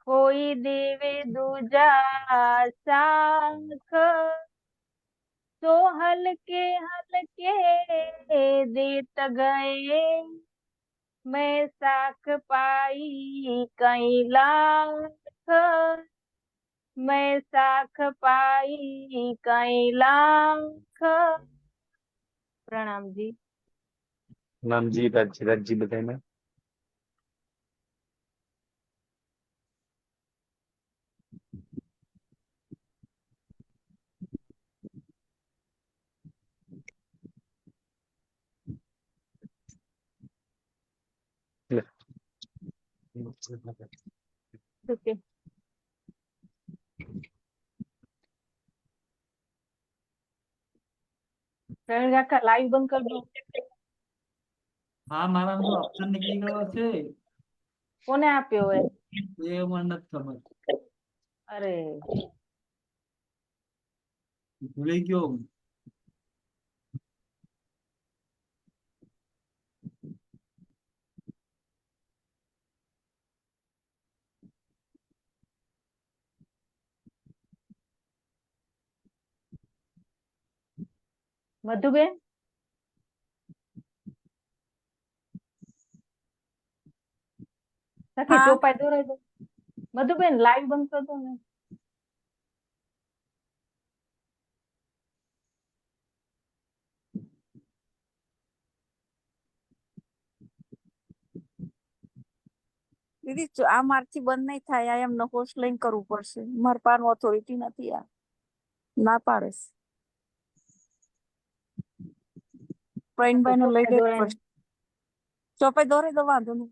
कोई देवे दूजा साख तो हल्के हल्के देत गए मैं साख पाई कई लाख मैं साख पाई कई लाख. प्रणाम जी. નામજી રાજજી રાજજી બધાને Okay. લાઈવ બંધ કરી દો. હા મારા ઓપ્શન નીકળી ગયો છે. કોને આપ્યો હોય? એમાં નથી ખબર, અરે ભૂલી ગયો. મધુબેન, સખી હા. ચોપાઈ દોરાઈ દો. મધુબેન લાઈવ બંધ કરી દો ને. દીદી આ મારથી બંધ નહીં થાય, આ એમને હોસ્ટ લઈને કરવું પડશે. મારા પાસે ઓથોરિટી નથી, આ ના પાડે છે. પ્રવીણભાઈ નો લઈ ચોપાઈ લેવું દોરાઈ પડશે. ચોપાઈ દોરે દો, વાંધો નહીં.